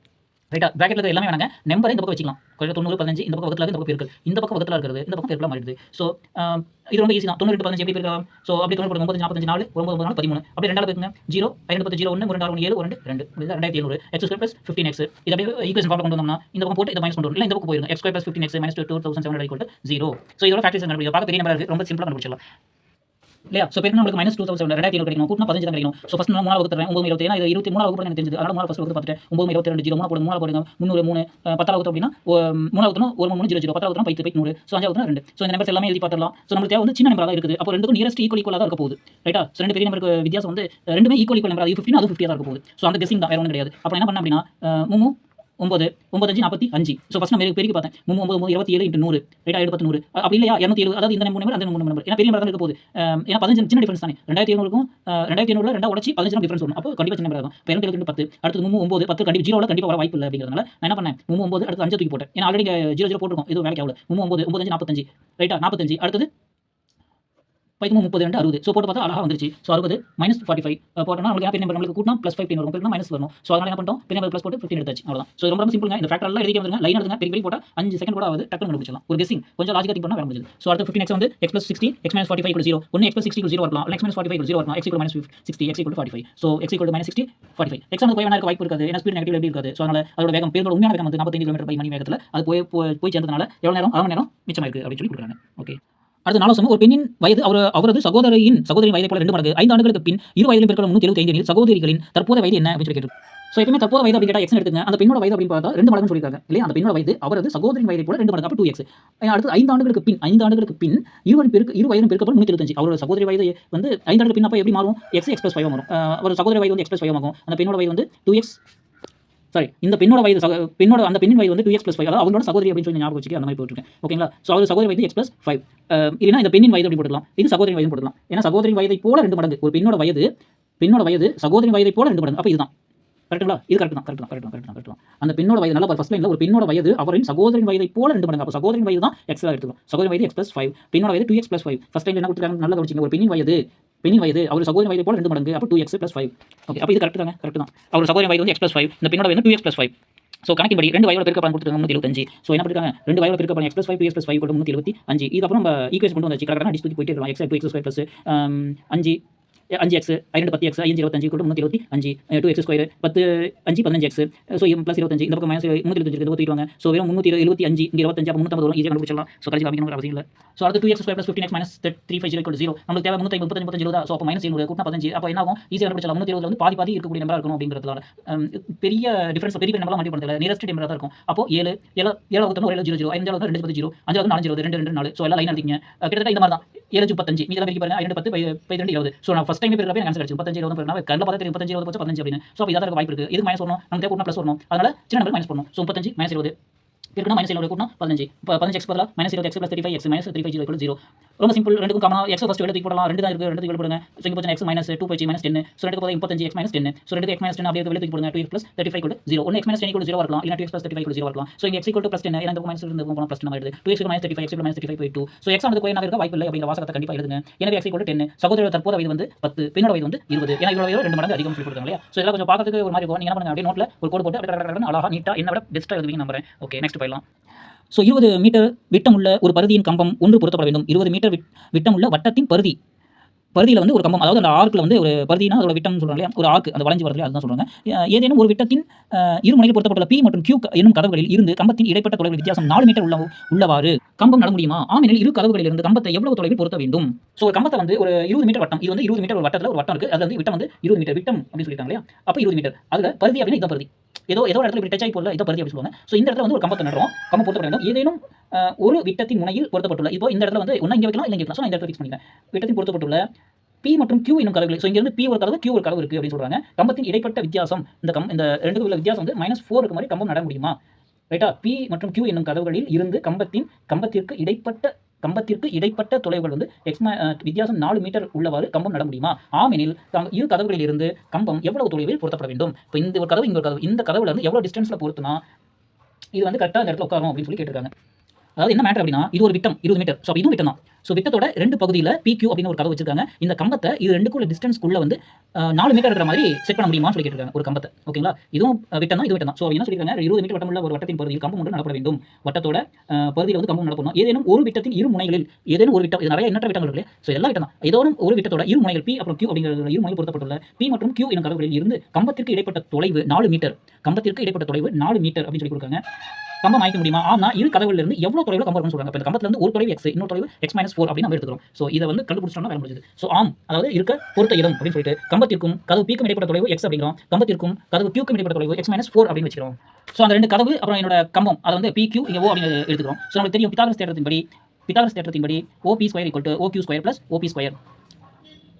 A: ரைட்டா? பிராக்கெட்ல இருக்க எல்லாமே வேணாங்க, நம்பரை இந்த பக்கம் வச்சுக்கலாம். 90 15 இந்த பக்கம் வகுத்தல இந்த பக்கம் பெருக்கல், இந்த பக்கம் வகுத்தல இருக்கிறது இந்த பக்கம் பெருக்கலா மாறிடுது. ஸோ இது ரொம்ப ஈஸி தான். 90 × 15 எப்படி பெருக்கலாம்? ஸோ அப்படி 90 9 45 4 9 4 13. அப்படியே ரெண்டால பெருக்குங்க. 0 2 10 0 1 3 6 1 7 1 2 இது 2700 x² + 15x. இது அப்படியே ஈக்குவேஷன் ஃபார்ம்ல கொண்டு வந்தோம்னா இந்த பக்கம் போட்டு இத மைனஸ் பண்ணுவோம். இல்ல இந்த பக்கம் போயிருங்க. x² + 15x - 2700 = 0. ஸோ இதோட ஃபேக்டரைசேஷன் கண்டுபிடிங்க. பார்க்க பெரிய நம்பரா இருக்கு, ரொம்ப சிம்பிளா கண்டுபிடிச்சிடலாம் இல்லையா? ஸோ பெருக்கணும் நம்மளுக்கு -2700 2700 கிடைக்கும். கூட்டினா 15 தான் கிடைக்கும். ஸோ ஃபர்ஸ்ட் நான் 3 வகுத்துறேன் 9 21. ஏன்னா இது 23 வகுப்பு எனக்கு தெரிஞ்சது. அதனால 3 ஃபர்ஸ்ட் வகுத்து பார்த்துட்டேன். 9 22 0 3 போடுங்க 3 போடுங்க 300 3 10 வகுத்து அப்படின்னா 3 வகுத்துனா 1 3 0 0 10 வகுத்துனா 10 100. ஸோ 5 வகுத்துனா 2. ஸோ இந்த நம்பர்ஸ் எல்லாமே எழுதி பார்த்துடலாம். ஸோ நமக்கு தேவை வந்து சின்ன நம்பரா தான் இருக்குது. அப்போ ரெண்டுக்கும் நியரஸ்ட் ஈக்குவலா தான் இருக்க போகுது. ரைட்டா? ஸோ ரெண்டு பெரிய நம்பருக்கு வித்தியாசம் வந்து ரெண்டுமே ஈக்குவல் நம்பர். அது 15 அது 50 தான் இருக்க போகுது. ஸோ அந்த கெஸிங் தான், வேற ஒன்றும் கிடையாது. அப்போ என்ன பண்ண அப்படின்னா 3 9 9 5 45. ஸோ ஃபர்ஸ்ட் நம்ம பெருக்கி பார்த்தேன். 3 9 9 27 × 100 ரைட்டா? 7 10 100 அப்படி இல்லையா 270. அதாவது இந்த 3 நம்பர் அந்த 3 நம்பர் ஏன்னா பெரிய நம்பர் தான் இருக்க போகுது. ஏன்னா 15 சின்ன டிஃபரன்ஸ் தானே. 2700க்கும் 2700ல 2 உடைச்சி 15 டிஃபரன்ஸ் வரும். அப்போ கண்டிப்பா சின்ன நம்பர் ஆகும். 272 10 அடுத்து 3 9 10 கண்டிப்பா 0ல கண்டிப்பா வர வாய்ப்பு இல்லை அப்படிங்கிறதுனால நான் என்ன பண்ணேன் 3 9 அடுத்து 5 தூக்கி போட்டேன். ஏன்னா ஆல்ரெடி 0 0 போட்டுருக்கோம், இது வேலைக்கு ஆகல. 3 9 9 5 45 ரைட்டா? 45 அடுத்தது 30 2 60. ஸோ போட்டு பார்த்தா அழகா வந்துருச்சு. ஸோ 60 -45 போட்டோம்னா நமக்கு பெரிய நம்பர் நம்மளுக்கு கூட்டினா +15 வரும், பெருக்கினா மைனஸ் வரும். ஸோ அதனால என்ன பண்ணிட்டோம், பெரிய நம்பர் ப்ளஸ் போட்டு 15 எடுத்தாச்சு. அவ்வளவுதான். ஸோ ரொம்ப சிம்பிள்ங்க. இந்த ஃபேக்டர் எல்லாம் எழுதி வந்துருங்க, லைன் எடுத்துங்க, பெரிய போட்டா 5 செகண்ட் கூட ஆகுது, டக்குனு கண்டுபிடிச்சலாம். ஒரு கெஸிங் கொஞ்சம் லாஜிக்கா திங்க் பண்ணா வேற முடிஞ்சது. ஸோ அடுத்து 15x வந்து x + 60 x - 45 = 0. ஒன்னு x + 60 = 0 வரலாம், x - 45 = 0 வரலாம். x = -60 x = 45. So x = -60 45. x வந்து போய் இருக்க வாய்ப்பு இருக்காது. ஏன்னா ஸ்பீட் நெகட்டிவ் எப்படி இருக்காது. ஸோ அதனால அதோட வேகம் பேரோட உண்மையான வேகம் வந்து 45 km/மணி வேகத்துல அது போய் சேர்ந்ததனால எவ்வளவு நேரம், 1/2 மணி நேரம் மிச்சமாயிருக்கு அப்படின்னு சொல்லி கொடுக்குறாங்க. ஓகே. அடுத்த 4 ஒரு பெண்ணின் வயது அவரது சகோதரியின் வயதை போல 2 மடங்கு 5 ஆண்டுகளுக்கு பின் இரு வயதிலும் பெருக்கல் 375 எனில் சகோதரிகளின் தற்போதைய வயது என்ன அப்படின்னு சொல்லி கேட்டு. ஸோ எப்பவுமே தற்போதைய வயது அப்படி கேட்டால் எக்ஸ் எடுத்துங்க. அந்த பெண்ணோட வயது அப்படின்னு பார்த்தா 2 மடங்கு சொல்லியிருக்காங்க இல்லையா? அந்த பெண்ணோட வயது அவரது சகோதரின் வயதை போல 2 மடங்கு, அப்போ 2x. அடுத்து 5 ஆண்டுகளுக்கு பின் இரு வயதிலும் பெருக்கப்படும் 375. அவரோட சகோதரி வயது வந்து 5 ஆண்டுகளுக்கு பின் அப்போ எப்படி மாறும், x + 5 வரும். அவர் சகோதரி வயது வந்து x + 5 ஆகும். அந்த பெண்ணோட வயது வந்து 2x. சாரி, இந்த பெண்ணோட வயது அந்த பெண்ணின் வயது வந்து 2x + 5. அதாவது அவங்களோட சகோதரி அப்படின்னு சொல்லி ஞாபகம் வச்சுக்க அந்த மாதிரி போட்டுருக்கேன். ஓகேங்களா? ஸோ அவர் சகோதரி வயது x + 5. இல்லைன்னா இந்த பெண்ணின் வயது அப்படி போட்டுக்கலாம், இது சகோதரி வயது போட்டுக்கலாம். ஏன்னா சகோதரி வயதை போல 2 மடங்கு. ஒரு பெண்ணோட வயது சகோதரி வயதை போல 2 மடங்கு. அப்போ இதுதான் கரெக்ட்டுங்களா? இது கரெக்ட் தான். அந்த பெண்ணோட வயது நல்லா ஃபர்ஸ்ட் லைன்ல ஒரு பெண்ணோட வயது அவரின் சகோதரின் வயதை போல 2 மடங்கு. அப்போ சகோதரின் வயது தான் x ஆ எடுத்துக்கலாம். சகோதரி வயது x + 5, பெண்ணோட வயது 2x + 5. ஃபர்ஸ்ட் லைன்ல என்ன கொடுத்துருக்காங்க நல்லா கவனிச்சிங்க. ஒரு பெண்ணின் வயது அவர் சகோதரி வயதை போல 2 மடங்கு, அப்போ 2x + 5. ஓகே, அப்போ இது கரெக்ட் தான். அவர் சகோதரி வயது வந்து x + 5, இந்த பெண்ணோட வயது 2x + 5. ஸோ கணக்கின்படி 2 வயதோட பெருக்க பலன் கொடுத்துருக்காங்க 375. ஸோ என்ன பண்ணிருக்காங்க 2 வயதோட பெருக்க பலன் x + 5 2x + 5 = 375. இதுக்கப்புறம் நம்ம ஈக்குவேஷன் கொண்டு வந்தாச்சு. கரெக்டாக டிஸ்ட் போயிட்டே இருக்கலாம். x = 2x² + 5x 5 10x 5 25 = 325 2x² 10 5 15x. So +25 இந்த பக்கம் -325 இருக்கு, தூக்கிட்டு வாங்க. ஸோ வெறும் 375 இங்கே 25 அப்போ 350 வரும். ஈஸியாக கண்டுபிடிச்சிடலாம். ஸோ கடைசி காமிக்கணும் அவசியம் இல்லை. ஸோ அடுத்து 2x² + 15x - 350 = 0. நம்மளுக்கு தேவை 350 35 70. ஸோ அப்போ -700 கூட்டினா 15. அப்போ என்ன ஆகும், ஈஸியாக கண்டுபிடிச்சலாம். 370 வந்து பாதி இருக்கக்கூடிய நம்பராக இருக்கணும் அப்படிங்கிறதுனால பெரிய டிஃபரன்ஸ் பெரிய நம்பர்லாம் மல்டிபிள் பண்ணல, நியரஸ்ட் நம்பராக தான் இருக்கும். அப்போ 7 7 ஒரு 0 0 5 2 10 0 5 4 0 2 2 4. ஸோ எல்லாம் லைன் எடுத்தீங்க. கிட்டத்தட்ட இந்த மாதிரி தான் 7 35 மீதம் பெருக்கி பாருங்க 2 10 2 20. ஸோ நான் ஃபர்ஸ்ட் டைம் பெருக்கிறப்ப எனக்கு ஆன்சர் கிடைச்சு 35 20 பெருக்கினா கண்ணில் பார்த்தா தெரியும் 35 20 15 அப்படின்னு. ஸோ அப்போ இதாக வாய்ப்பு இருக்குது. இதுக்கு மைனஸ் வரணும், நமக்கு தேவை கூட்டினா ப்ளஸ் வரணும். அதனால சின்ன நம்பர் மைனஸ் பண்ணணும். ஸோ 35 -20 பெருக்கினா -700 கூட்டினா 15 15x பதிலாக -20x + 35x -350 = 0. ரொம்ப சிம்பிள். ரெண்டுக்கும் காமனாக எக்ஸ் ஃபர்ஸ்ட் வெளில தூக்கி போடலாம். 2 தான் இருக்கு, 2 தூக்கி வெளில போடுங்க. ஸோ இங்கே பார்த்தீங்கன்னா x minus 2 by minus 10. So 2 பார்த்தா 35 x minus 10. So 2 x minus 10 அப்படியே வெளில தூக்கி போடுங்க. 2x + 35 = 0. ஒன்று எக்ஸ் மைனஸ் 10 = 0 இருக்கலாம், இல்லை 2x + 35 = 0 இருக்கலாம். ஸோ இங்கே x = +10, ஏன்னா இந்த மைனஸ் இருந்து போனால் ப்ளஸ் நம்ம எடுத்து 2x - 35 x - 35 / 2. ஸோ எக்ஸ் ஆனது குறையாக இருக்க வாய்ப்பு இல்லை அப்படிங்கிற வாசகத்தை கண்டிப்பாக எழுதுங்க. எனவே x = 10. சகோதரர் தற்போது வயது வந்து 10, பெண்ணோட வயது வந்து 20. ஏன்னா இவ்வளோ 2 மடங்கு அதிகம் சொல்லி கொடுத்தாங்க இல்லையா? ஸோ இதெல்லாம் கொஞ்சம் பார்க்கறதுக்கு ஒரு மாதிரி இருக்கும். நீங்கள் என்ன பண்ணுங்க, அப்படியே நோட்டில் ஒரு கோடு போட்டு அப்படியே அழகாக நீட்டாக என்ன விட பெஸ்ட்டாக எழுதுவீங்க நம்புறேன். ஓகே, நெக்ஸ்ட் போயிடலாம். ஸோ 20 மீட்டர் விட்டமுள்ள ஒரு பரிதியின் கம்பம் ஒன்று பொருத்தப்பட வேண்டும். 20 மீட்டர் விட்டமுள்ள வட்டத்தின் பரிதியில் வந்து ஒரு கம்பம், அதாவது அந்த ஆர்க்கில் வந்து ஒரு பரிதினா அதோட விட்டம் சொல்கிறாங்க இல்லையா, ஒரு ஆர்க் அந்த வளைஞ்சு வரதுல அதுதான் சொல்கிறாங்க. ஏதேனும் ஒரு விட்டத்தின் இரு முனையில் பொருத்தப்பட்டுள்ள P மற்றும் Q என்னும் கதவுகளில் இருந்து கம்பத்தின் இடைப்பட்ட தொலைவில் வித்தியாசம் 4 மீட்டர் உள்ளவாறு கம்பம் நட முடியுமா? ஆமெனில் இரு கதவுகளில் இருந்து கம்பத்தை எவ்வளவு தொலைவில் பொருத்த வேண்டும்? ஸோ ஒரு கம்பத்தை வந்து ஒரு 20 மீட்டர் வட்டம், இது வந்து 20 மீட்டர் ஒரு வட்டத்தில் ஒரு வட்டம் இருக்குது, அது வந்து விட்டம் வந்து 20 மீட்டர் விட்டம் அப்படின்னு சொல்லிட்டாங்க இல்லையா? அப்போ 20 மீட்டர், அதில் பரிதி அப்படின்னா இதான் பரிதி, ஏதோ இடத்துல இப்படி டச் ஆகி போடல, இதை பரிதி அப்படி சொல்லுவாங்க. ஸோ இந்த இடத்துல வந்து ஒரு கம்பத்தை நடுறோம், கம்பம் பொருத்தப்பட வேண்டும். ஏதேனும் ஒரு விட்டத்தின் முனையில் பொருத்தப்பட்டுள்ள, இப்போ இந்த இடத்துல வந்து ஒன்றா இங்கே வைக்கலாம், இல்லை இங்கே வைக்கலாம். ஸோ நான் இந்த இடத்துல ஃபிக்ஸ் பண்ணிக்கிறேன். விட்டத்தின் பொருத்தப்பட்டுள்ள P மற்றும் Q என்னும் கதவுகள். ஸோ இங்கிருந்து P ஒரு கதவு, Q ஒரு கதவு இருக்குது அப்படின்னு சொல்கிறாங்க. கம்பத்தின் இடைப்பட்ட வித்தியாசம், இந்த ரெண்டுக்கு உள்ள வித்தியாசம் வந்து -4 இருக்க மாதிரி கம்பம் நட முடியுமா? ரைட்டா? P மற்றும் Q என்னும் கதவுகளில் இருந்து கம்பத்திற்கு இடைப்பட்ட தொலைவுகள் வந்து வித்தியாசம் 4 மீட்டர் உள்ளவாறு கம்பம் நட முடியுமா? ஆமெனில் இரு கதவுகளில் இருந்து கம்பம் எவ்வளவு தொலைவில் பொருத்தப்பட வேண்டும்? இப்போ இந்த ஒரு கதவு, இங்க ஒரு கதவு, இந்த கதவுல இருந்து எவ்வளவு டிஸ்டன்ஸ்ல பொருத்தினா இது வந்து கரெக்டாக இந்த இடத்துல உட்காரும் அப்படின்னு சொல்லி கேட்டிருக்காங்க. அதாவது என்ன மேட்டர் அப்படின்னா, இது ஒரு விட்டம் 20 மீட்டர். ஸோ இதுவும் விட்டம் தான். ஸோ விட்டத்தோட 2 பகுதியில் PQ அப்படின்னு ஒரு கதவு வச்சிருக்காங்க. இந்த கம்பத்தை இது ரெண்டுக்குள்ள டிஸ்டன்ஸ்க்குள்ள வந்து 4 மீட்டர் இருக்கிற மாதிரி செட் பண்ண முடியுமான்னு சொல்லி கேட்டிருக்காங்க ஒரு கம்பத்தை. ஓகேங்களா? இதுவும் விட்டம் தான், இது விட்டம் தான். ஸோ என்ன சொல்லியிருக்காங்க, 20 மீட்டர் வட்டமுள்ள ஒரு வட்டத்தின் பகுதியில் கம்பம் ஒன்று நடப்பட வேண்டும். வட்டத்தோட பகுதியில் வந்து கம்பம் நடப்பணும். ஏதேனும் ஒரு விட்டத்தின் இரு முனைகளில், ஏதேனும் ஒரு விட்டம், இது நிறைய எண்ணற்ற விட்டங்கள் இருக்கு. ஸோ எல்லா விட்டம் தான். ஏதோனும் ஒரு விட்டத்தோட இரு முனைகள் P அப்புறம் Q அப்படிங்கிற இரு முனையில் பொருத்தப்பட்டுள்ள P மற்றும் Q என்னும் கதவுகளில் இருந்து கம்பத்திற்கு இடைப்பட்ட தொலைவு 4 மீட்டர். கம்பத்திற்கு இடைப்பட்ட தொலைவு 4 மீட்டர் அப்படின்னு சொல்லி கொடுக்காங்க. கம்பம் அமைக்க முடியுமா? ஆனா இரு கதவுகளில் இருந்து எவ்வளவு தொலைவில் கம்பம் இருக்குன்னு சொல்றாங்க. இப்போ இந்த கம்பத்துல இருந்து ஒரு தொலைவு x, இன்னொரு தொலைவு x - 4 அப்படின்னு நம்ம எடுத்துக்கிறோம். ஸோ இதை வந்து கண்டுபிடிச்சிட்டோம்னா வேலை முடிஞ்சது. ஸோ ஆம், அதாவது இருக்க பொருத்த இடம் அப்படின்னு சொல்லிட்டு கம்பத்திற்கும் கதவு P-க்கும் இடைப்பட்ட தொலைவு x அப்படிங்கிறோம், கம்பத்திற்கும் கதவு Q-க்கும் இடைப்பட்ட தொலைவு x - 4 அப்படின்னு வச்சுக்கிறோம். ஸோ அந்த ரெண்டு கதவு அப்புறம் என்னோட கம்பம், அதை வந்து PQ இங்கே O அப்படின்னு எடுத்துக்கிறோம். ஸோ நமக்கு தெரியும் Pythagoras தேற்றத்தின்படி OP² = OQ² + OP².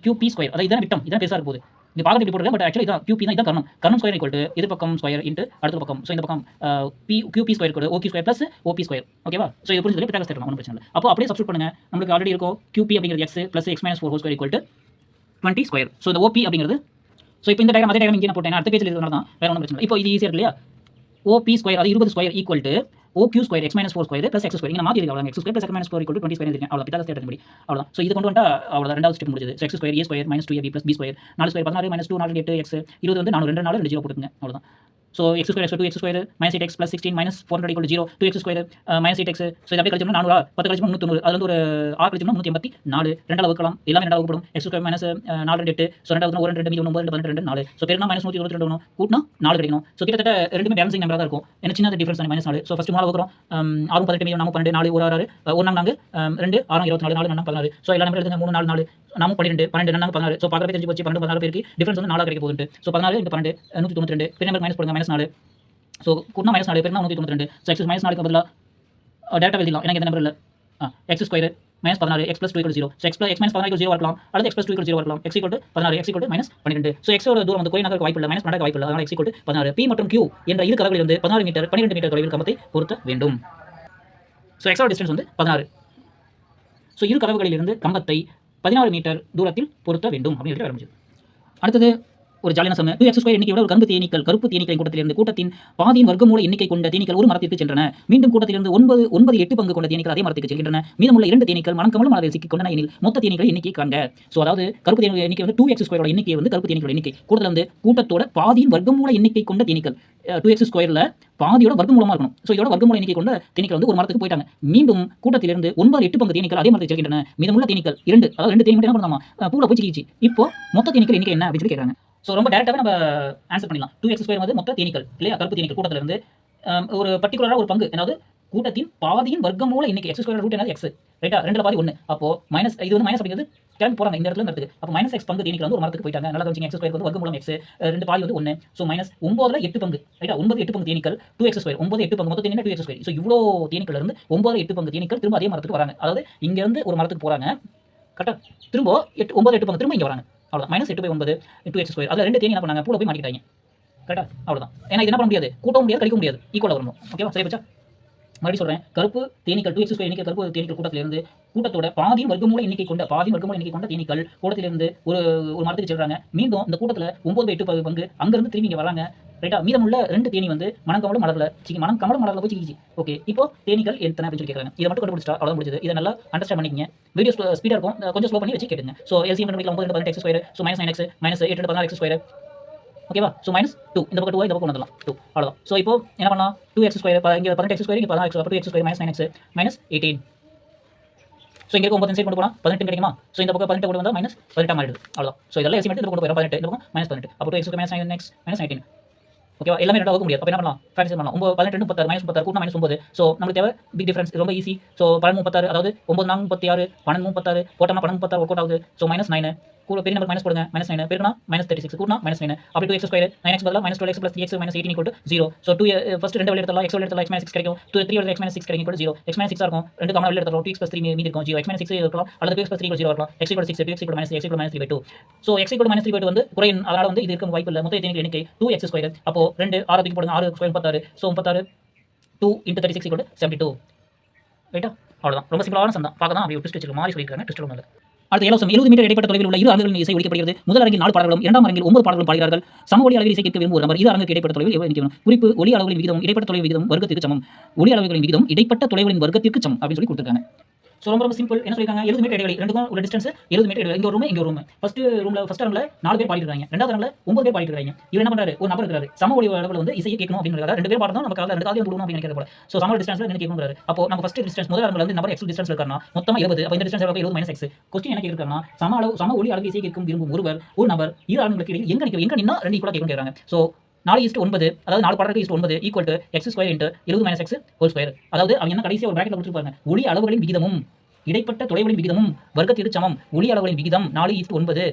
A: QP², அதாவது இதான் விட்டம், இதான் பெருசாக போகுது. இந்த பாகத்தை இப்படி போடுறேன், பட் ஆக்சுவலி இதான் QP தான், இதான் கர்ணம் ஸ்கொயர் = இது பக்கம் ஸ்கொயர் இன்ட்டு அடுத்த பக்கம். ஸோ இந்த பக்கம் QP² = OQ² + OP². ஓகேவா? ஸோ இது புரிஞ்சு பித்தாகரஸ் தேற்றம், ஒன்றும் பிரச்சனை இல்லை. அப்போ அப்படியே சப்ஸ்டிட் பண்ணுங்க. நம்மளுக்கு ஆல்ரெடி இருக்கும் QP அப்படிங்கிறது x + x - 4² = 20². ஸோ இந்த OP அப்படிங்கிறது, ஸோ இப்போ இந்த டயக்ராம் அதே டயக்ராம் இங்கே நான் போட்டேன், அடுத்த பேஜில் இருக்கிறது தான், வேற ஒன்றும் பிரச்சனை இல்லை. இப்போ இது ஈஸியாக இருக்கு இல்லையா? OP², அது 20² = OQ² x - 4² + x². இங்கே மாற்றி அவ்வளோ x² + x - 4 = 20² இருக்கேன். அவ்வளோ பித்தாகரஸ் தேற்றத்தின்படி அவ்வளோதான். ஸோ இது கொண்டு வந்துட்டா அவ்வளோதான், ரெண்டாவது ஸ்டெப் முடிஞ்சது. x² a² - 2ab + b², 4² 16 - 2 4 8 x, 20 வந்து 4 2 4 2 0 போட்டுக்கங்க. அவ்வளோதான். So x² = 2x² - 8x + 16 - 400 = 0, 2x² - 8x. So இது அப்படியே கழிச்சோம்னா 4 10 கழிச்சோம்னா 190. அது வந்து ஒரு 6 கழிச்சோம்னா 384. 2ஆல் வகுக்கலாம், எல்லாமே 2ஆல் வகுப்படும். x² - 4 2 8. ஸோ 2 2 2 மீதி 9 18 2 4. ஸோ பெருனா -122 வரும், கூட்டினா 4 கிடைக்கணும். ஸோ கிட்டத்தட்ட ரெண்டுமே பேலன்சிங் நம்பராக தான் இருக்கும். என்ன சின்ன டிஃபரன்ஸ் தானே, -4. ஸோ ஃபஸ்ட்டு 3 வகுக்கிறோம், 6 18 மீதி 4 12 4 1 6 1 4 2 6 24 4 4 16. ஸோ எல்லா நம்பரும் எடுத்துங்க, 3 4 4 4 12 12 4 16. ஸோ பார்க்குறப்ப தெரிஞ்சு போச்சு 12 16 பேருக்கு டிஃபரன்ஸ் வந்து 4 கிடைக்க போகுது. ஸோ 14 × 12 192. பெரிய நம்பர் மைனஸ் போடுங்க, -4. ஸோ கூட்டினா -4 பெருனா 192. ஸோ x -4க்கு பதிலாக டேரக்டாக எழுதிடலாம், எனக்கு இந்த நம்பர் இல்லை. x² - 16 x + 2 = 0. ஸோ x - 16 = 0 இருக்கலாம், அல்லது x + 2 = 0 இருக்கலாம். x = 16, x = -12. ஸோ x ஓட தூரம் வந்து கோயினாக இருக்க வாய்ப்பு இல்லை, -12 வாய்ப்பு இல்லை. அதனால் x = 16. P மற்றும் Q என்ற இரு கதவுகளில் இருந்து 16 மீட்டர் 12 மீட்டர் தொலைவில் கம்பத்தை பொருத்த வேண்டும். ஸோ x ஓட டிஸ்டன்ஸ் வந்து 16. ஸோ இரு கதவுகளில் இருந்து கம்பத்தை 16 மீட்டர் தூரத்தில் பொருத்த வேண்டும் அப்படின்னு சொல்லிட்டு ஆரம்பிச்சது. அடுத்தது ஒரு ஜாலியான சம 2x² எண்ணிக்கையோட ஒரு கருப்பு தேனீக்களின் கூட்டத்திலிருந்து கூட்டத்தின் பாதியின் வர்க்கமூல எண்ணிக்கை கொண்ட தேனீக்கள் ஒரு மரத்திற்கு சென்றன. மீண்டும் கூட்டத்திலிருந்து 9 8 பங்கு கொண்ட தேனீக்கள் அதே மரத்துக்கு செல்கின்றன. மீதமுள்ள 2 தேனீக்கள் மணக்கமலும் மரத்தில் சிக்கிக் கொண்டன எனில் மொத்த தேனீக்கள் எண்ணிக்கை காண்க. ஸோ அதாவது கருப்பு தேனீக்கள் எண்ணிக்கை வந்து 2x² எண்ணிக்கை வந்து கருப்பு தேனீக்களோட எண்ணிக்கை கூட்டத்தில் வந்து கூட்டத்தோட பாதியின் வர்க்கமூல எண்ணிக்கை கொண்ட தேனீக்கள் 2x² பாதியோட வர்க்கமூலமாக இருக்கணும். ஸோ இதோட வர்க்கமூல எண்ணிக்கை கொண்ட தேனீக்கள் வந்து ஒரு மரத்துக்கு போயிட்டாங்க. மீண்டும் கூட்டத்திலிருந்து 9 8 பங்கு தேனீக்கள் அதே மரத்துக்கு செல்கின்றன. மீதமுள்ள தேனீக்கள் 2, அதாவது 2 தேனீ மட்டும் என்ன பண்ணாமா பூவில் போய் சிக்கிச்சு. இப்போ மொத்த தேனீக்கள் எண்ணிக்கை என்ன அப்படின்னு சொல்லி கேட்குறாங்க. ஸோ ரொம்ப டேரக்டாகவே நம்ம ஆன்சர் பண்ணிடலாம். 2x² வந்து மொத்த தேனீக்கள் இல்லையா, கருப்பு தேனீக்கள் கூட்டத்திலிருந்து ஒரு பர்டிகுலராக ஒரு பங்கு, அதாவது கூட்டத்தின் பாதியின் வர்க்கமூல எண்ணிக்கை x² ரூட் என்னது x, ரைட்டா, 2ல பாதி 1. அப்போ இது வந்து மைனஸ் அப்படிங்கிறது கிளம்பி போறாங்க இந்த இடத்துல இருந்து. அப்போ -x பங்கு தேனீக்கள் வந்து ஒரு மரத்துக்கு போயிட்டாங்க. நல்லா கவனிச்சிங்க, x² வந்து வர்க்கமூலம் x, 2 பாதி வந்து 1. ஸோ -9ல் 8 பங்கு, ரைட்டா, 9 8 பங்கு தேனீக்கள் 2x², 9 8 பங்கு மொத்த தேனீ 2x². ஸோ இவ்வளோ தேனீக்கள் இருந்து 9 8 பங்கு தேனீக்கள் திரும்ப அதே மரத்துக்கு வராங்க. அதாவது இங்க இருந்து ஒரு மரத்துக்கு போறாங்க, கரெக்டாக, திரும்ப 9 8 பங்கு திரும்ப இங்கே வராங்க. அவ்வளோதான், -8/9 2x². அதில் 2 தேனி என்ன பண்ணாங்க, பூவில் போய் மாட்டிக்கிட்டாங்க. கரெக்டாக, அவ்வளோதான். ஏன்னா இது என்ன பண்ண முடியாது, கூட்டவும் முடியாது, கழிக்க முடியாது, ஈக்குவலாக வரணும். ஓகேவா, சரி பச்சா. மறுபடியும் சொல்கிறேன், கருப்பு தேனீக்கள் 2x2 எண்ணிக்கை கருப்பு தேனீக்கள் கூட்டத்திலிருந்து கூட்டத்தோட பாதியின் வர்க்கமூல எண்ணிக்கை கொண்ட தேனீக்கள் கூட்டத்திலிருந்து ஒரு மரத்துக்கு செல்றாங்க. மீண்டும் இந்த கூட்டத்தில் 9/8 பங்கு அங்கிருந்து திரும்பி இங்கே வராங்க. ரைட்டா, மீதமுள்ள 2 தேனி வந்து மணக்கமலம் மலரில் போய் சிக்கிச்சு. ஓகே, இப்போ தேனீக்கள் எத்தனை அப்படின்னு சொல்லி கேட்குறாங்க. இதை மட்டும் கண்டுபிடிச்சா அவ்வளோ முடிஞ்சது. இதை நல்லா அண்டர்ஸ்டாண்ட் பண்ணிக்கங்க. வீடியோ ஸ்பீடாக இருக்கும், கொஞ்சம் ஸ்லோ பண்ணி வச்சு கேட்டுங்க. ஸோ எல்சிஎம் கண்டுபிடிக்கலாம். 9 2 18x2, ஸோ -9x -8 16x2. ஓகேவா? ஸோ -2 இந்த பக்கம் 2 இந்த பக்கம் வந்துடலாம் 2 அவ்வளோதான். ஸோ இப்போ என்ன பண்ணலாம், 2x2 இங்கே 18x2 இங்கே 16x, அப்போ 2x2 -9x -18. ஸோ இங்கே 9 சைடு கொண்டு போனால் 18 கிடைக்குமா? ஸோ இந்த பக்கம் 18 கொண்டு வந்தால் -18 மாறிடுது. அவ்வளோதான். ஸோ இதெல்லாம் எஸ்டிமேட் இந்த கொண்டு போயிடும் 18 இந்த பக்கம் -18, அப்போ 2x2 -9x -19. ஓகேவா? எல்லாமே ரெண்டாக முடியாது. அப்போ என்ன பண்ணலாம், ஃபேக்டரைஸ் பண்ணலாம். 18 36 -36 கூட்டினா -9. ஸோ நம்மளுக்கு தேவை பிக் டிஃபரன்ஸ், ரொம்ப ஈஸி. ஸோ 12 36, அதாவது 9 4 36, 12 36 போட்டோம்னா 12 36 ஒர்க் அவுட் ஆகுது. ஸோ -9 கூட பெரிய நம்பர் மைனஸ் போடுங்க, -9 பெருக்குனா -36 கூட்டினா -9, அப்படி 2x2 9x பதிலாக -12x + 3x -18 = 0. ஸோ 2 ஃபர்ஸ்ட் 2 வெளியே எடுத்துடலாம், x வெளியே எடுத்துடலாம், x -6 கிடைக்கும். 3 வெளியே x -6 கிடைக்கும் 0. x -6 இருக்கும், 2 காமன் வெளியே எடுத்துடலாம், 2x + 3 மீதி இருக்கும் 0. x -6 இருக்கலாம், அல்லது 2x + 3 0 இருக்கலாம். x = 6, 2x = -3, x = -3/2. So x = -3/2 வந்து குறையும், அதனால வந்து இது இருக்க வாய்ப்பு இல்லை. மொத்த தேனீக்கள் எண்ணிக்கை 2x2. அப்போ 2 6 தூக்கி போடுங்க, 6 ஸ்கொயர் 36. ஸோ 36 2 × 36 = 72. ரைட்டா, அவ்வளோதான். ரொம்ப சிம்பிளான சம் தான். பார்க்க தான் அப்படி ட்விஸ்ட் வச்சிருக்க மாதிரி சொல்லியிருக்காங்க. ட்விஸ்ட் ஒன்றும் இல்லை. அடுத்த இலவசம் 70 மீட்டர் இடைப்பட்ட தொலைவில் உள்ள இரு அரங்குகளின் இசை ஒலிக்கப்படுகிறது. முதல் அரங்கில் 4 பாடல்களும், இரண்டாம் அரங்கில் 9 பாடல்களும் பாடுகிறார்கள். சம ஒலி அளவில் இசை கேட்க விரும்பும் ஒரு நபர் இரு அரங்குக்கு இடைப்பட்ட தொலைவில் எவ்வளவு நிற்கணும். குறிப்பு, ஒலி அளவுகளின் விகிதம் இடைப்பட்ட தொலைவு விகிதம் வர்க்கத்திற்கு சமம். ஒலி அளவுகளின் விகிதம் இடைப்பட்ட தொலைவுகளின் வர்க்கத்திற்கு சமம் அப்படின்னு சொல்லி கொடுத்துருக்காங்க. ஸோ ரொம்ப சிம்பிள். என்ன சொல்லியிருக்காங்க, 70 மீட்டர் இடைவெளி, ரெண்டுக்கும் ஒரு டிஸ்டன்ஸ் 70 மீட்டர் இடைவெளி. இங்கே ஒரு ரூம், இங்கே ஒரு ரூம். ஃபர்ஸ்ட் ரூமில் 4 பேர் பாடிட்டு இருக்காங்க, ரெண்டாவது ரூமில் 9 பேர் பாடிட்டு இருக்காங்க. இவர் என்ன பண்ணுறாரு, ஒரு நபர் இருக்கிறாரு, சம ஒலி அளவில் வந்து இசையை கேட்கணும் அப்படின்னு 2 பேர் பாடணும், நமக்கு 2 காலையும் கொடுக்கணும் அப்படின்னு நினைக்கிறது போல. ஸோ சம டிஸ்டன்ஸில் என்ன கேட்கணுங்கிறாரு. அப்போ நம்ம ஃபர்ஸ்ட் டிஸ்டன்ஸ் முதல் ரூமில் வந்து நம்பர் x டிஸ்டன்ஸ் இருக்காருன்னா மொத்தமாக 70. அப்போ இந்த டிஸ்டன்ஸ் எவ்வளோ, 70 - x. கொஸ்டின் என்ன கேட்குறாங்கன்னா, சம ஒலி அளவில் இசை கேட்கும் விரும்பும் ஒரு நபர் இரு அரங்குகளுக்கு இடையில் எங்க நின்னா 2 ஈக்குவலாக கேட்கணும் கேட்குறாங்க. ஸோ 4:9, அதாவது 4 பாடல்களுக்கு 9 = x² × 70 - x ஹோல் ஸ்கொயர். அதாவது அவங்க என்ன கடைசியாக ஒரு பிராக்கெட்ல கொடுத்துருப்பாங்க, ஒலி அளவுகளின் விகிதமும் இடைப்பட்ட தொலைவுகளின் விகிதமும் வர்க்கத்திற்கு சமம். ஒலி அளவுகளின் விகிதம் 4:9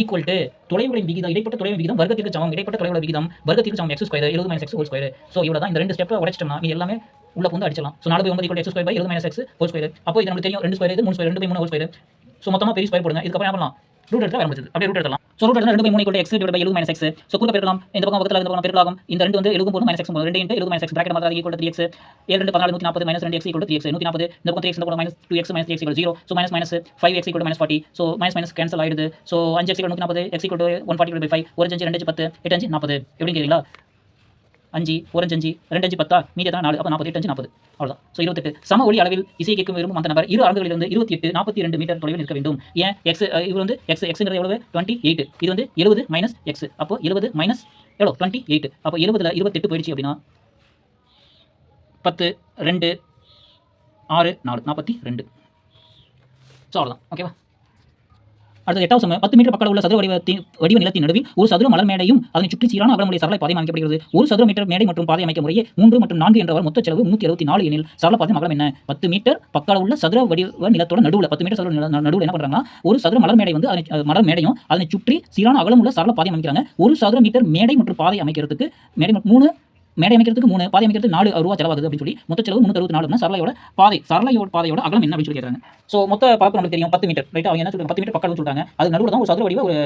A: = தொலைவுகளின் விகிதம் இடைப்பட்ட தொலைவின் விகிதம் வர்க்கத்திற்கு சமம். இடைப்பட்ட தொலைவுகளின் விகிதம் வர்க்கத்திற்கு சமம் x² 70 - x whole square. So இவ்வளோ தான். இந்த 2 ஸ்டெப்பை உடைச்சிட்டோம்னா இது எல்லாமே உள்ள வந்து அடிச்சலாம். So 4/9 = x² 70 - x whole square. அப்போ இது நமக்கு தெரியும் 2 ஸ்கொயர், இது 3 ஸ்கொயர், 2/3 ஹோல் ஸ்கொயர். ஸோ மொத்தமாக பெரிய ஸ்கொயர் போடுங்க. இதுக்கப்புறம் என்ன பண்ணலாம், ரூட் எடுத்து ஆரம்பிச்சது அப்படியே ரூட் எடுக்கலாம். ஸோ ரூட் எடுத்தால் 2/3 = x / 70 - x. ஸோ கூட பெருக்கலாம், இந்த பக்கம் பக்கத்தில் இந்த பக்கம் பெருக்கலாகும். இந்த 2 வந்து 70 - x 2 × 70 - x பிராக்கெட் மாதிரி = 3x. 7 2 14 140 - 2x = 3x 140. இந்த பக்கம் 3x இந்த பக்கம் -2x - 3x = 0. So -5x = -40. So -, cancel ஆயிடுது. So 5x = 140, x = 140/5. 1 5 2 5 10, 8 5 40. எப்படி கேட்குறீங்களா? 5 1 5 2 5 10, மீதி தான் 4, அப்போ 40, 8 5 40. அவ்வளோதான். ஸோ 28. சம ஒலி அளவில் இசை கேட்கும் விரும்பும் அந்த நபர் இரு அரங்குகளிலிருந்து 28 42 மீட்டர் தொலைவில் இருக்க வேண்டும். ஏன் இவர் வந்து எக்ஸ்ங்கிறது எவ்வளவு, 28. இது வந்து 70 - x. அப்போ 70 - எவ்வளோ, 28. அப்போ 70ல் 28 போயிடுச்சு அப்படின்னா 10 2 6 4 42. ஸோ அவ்வளோதான். ஓகேவா? அடுத்த 8வது சம 10 மீட்டர் பக்கம் உள்ள சதுர வடிவ நிலத்தின் நடுவில் ஒரு சதுர மலர் மேடையும் அதனை சுற்றி சீரான அகலமுடைய சரள பாதை அமைக்கப்படுகிறது. ஒரு சதுர மீட்டர் மேடை மற்றும் பாதை அமைக்க முறையே 3 மற்றும் 4 என்றவர் மொத்த செலவு 364 எனில் சரள பாதை அகலம் என்ன? 10 மீட்டர் பக்கம் உள்ள சதுர வடிவ நிலத்தோட நடுவில் 10 மீட்டர் சதுர நடுவில் என்ன பண்றாங்கன்னா, ஒரு சதுர மலர் மேடை வந்து மலர் மேடையும் அதனை சுற்றி சீரான அகலம் உள்ள சரள பாதை அமைக்கிறாங்க. ஒரு சதுர மீட்டர் மேடை மற்றும் பாதை அமைக்கிறதுக்கு மேடை அமைக்கிறதுக்கு 3, பாதை அமைக்கிறதுக்கு 4 ரூபா செலவாகுது அப்படின்னு சொல்லி மொத்த செலவு 364. சரளையோட பாதையோட அகலம் என்ன அப்படின்னு சொல்லி கேட்குறாங்க. ஸோ மொத்த பரப்பு நமக்கு தெரியும் 10 மீட்டர். ரைட், அவங்க என்ன சொல்றாங்க, 10 மீட்டர் பக்கம் சொல்றாங்க. அது நடுவில் தான் ஒரு சதுர வடிவ ஒரு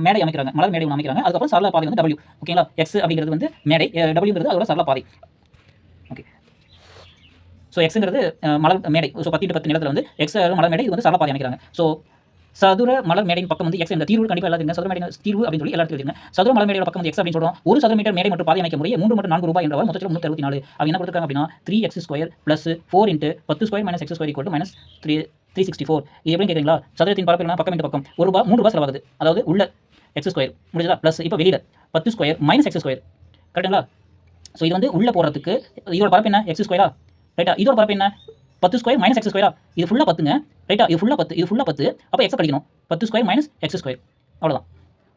A: மேடை அமைக்கிறாங்க, மலர் மேடை ஒன்று அமைக்கிறாங்க. அதுக்கப்புறம் சரள பாதை வந்து W. ஓகேங்களா? எக்ஸ் அப்படிங்கிறது வந்து மேடை, Wங்கிறது அதோட சரள பாதை. ஓகே, ஸோ எக்ஸுங்கிறது மலர் மேடை. ஸோ 10 × 10 நிலத்தில் வந்து எக்ஸ் மலர் மேடை, இது வந்து சரள பாதை அமைக்கிறாங்க. ஸோ சதுர மலர் மேடையின் பக்கம் வந்து x. இந்த தீர்வு கண்டிப்பாக எல்லாத்தையும் சதுர மேடை தீர்வு அப்படின்னு சொல்லி எல்லாத்தையும் எழுதுங்க. சதுர மலர் மேடையோட பக்கம் வந்து x அப்படின்னு சொல்றோம். ஒரு சதுர மீட்டர் மேடை மற்றும் பாதை அமைக்க முறையே 3 மற்றும் 4 ரூபாய் என்றவர் மொத்தத்தில் 364. அவங்க என்ன கொடுத்துருக்காங்க அப்படின்னா 3x² + 4 × 10² - x² = -364. இது எப்படி கேட்குறீங்களா? சதுரத்தின் பரப்பு என்ன, பக்கம் இந்த பக்கம் 1 ரூபாய் 3 ரூபாய் செலவாகுது. அதாவது உள்ள x² முடிஞ்சதா, ப்ளஸ் இப்போ வெளியில் 10² - x². கரெக்டுங்களா? ஸோ இது வந்து உள்ள போகிறதுக்கு இதோட பரப்பு என்ன, x². ரைட்டா, இதோட பரப்பு என்ன, 10² - x². இது ஃபுல்லாக 10ங்க. ரைட்டா, இது ஃபுல்லாக 10, இது ஃபுல்லாக 10. அப்போ x கழிக்கணும், 10² - x². அவ்வளோதான்.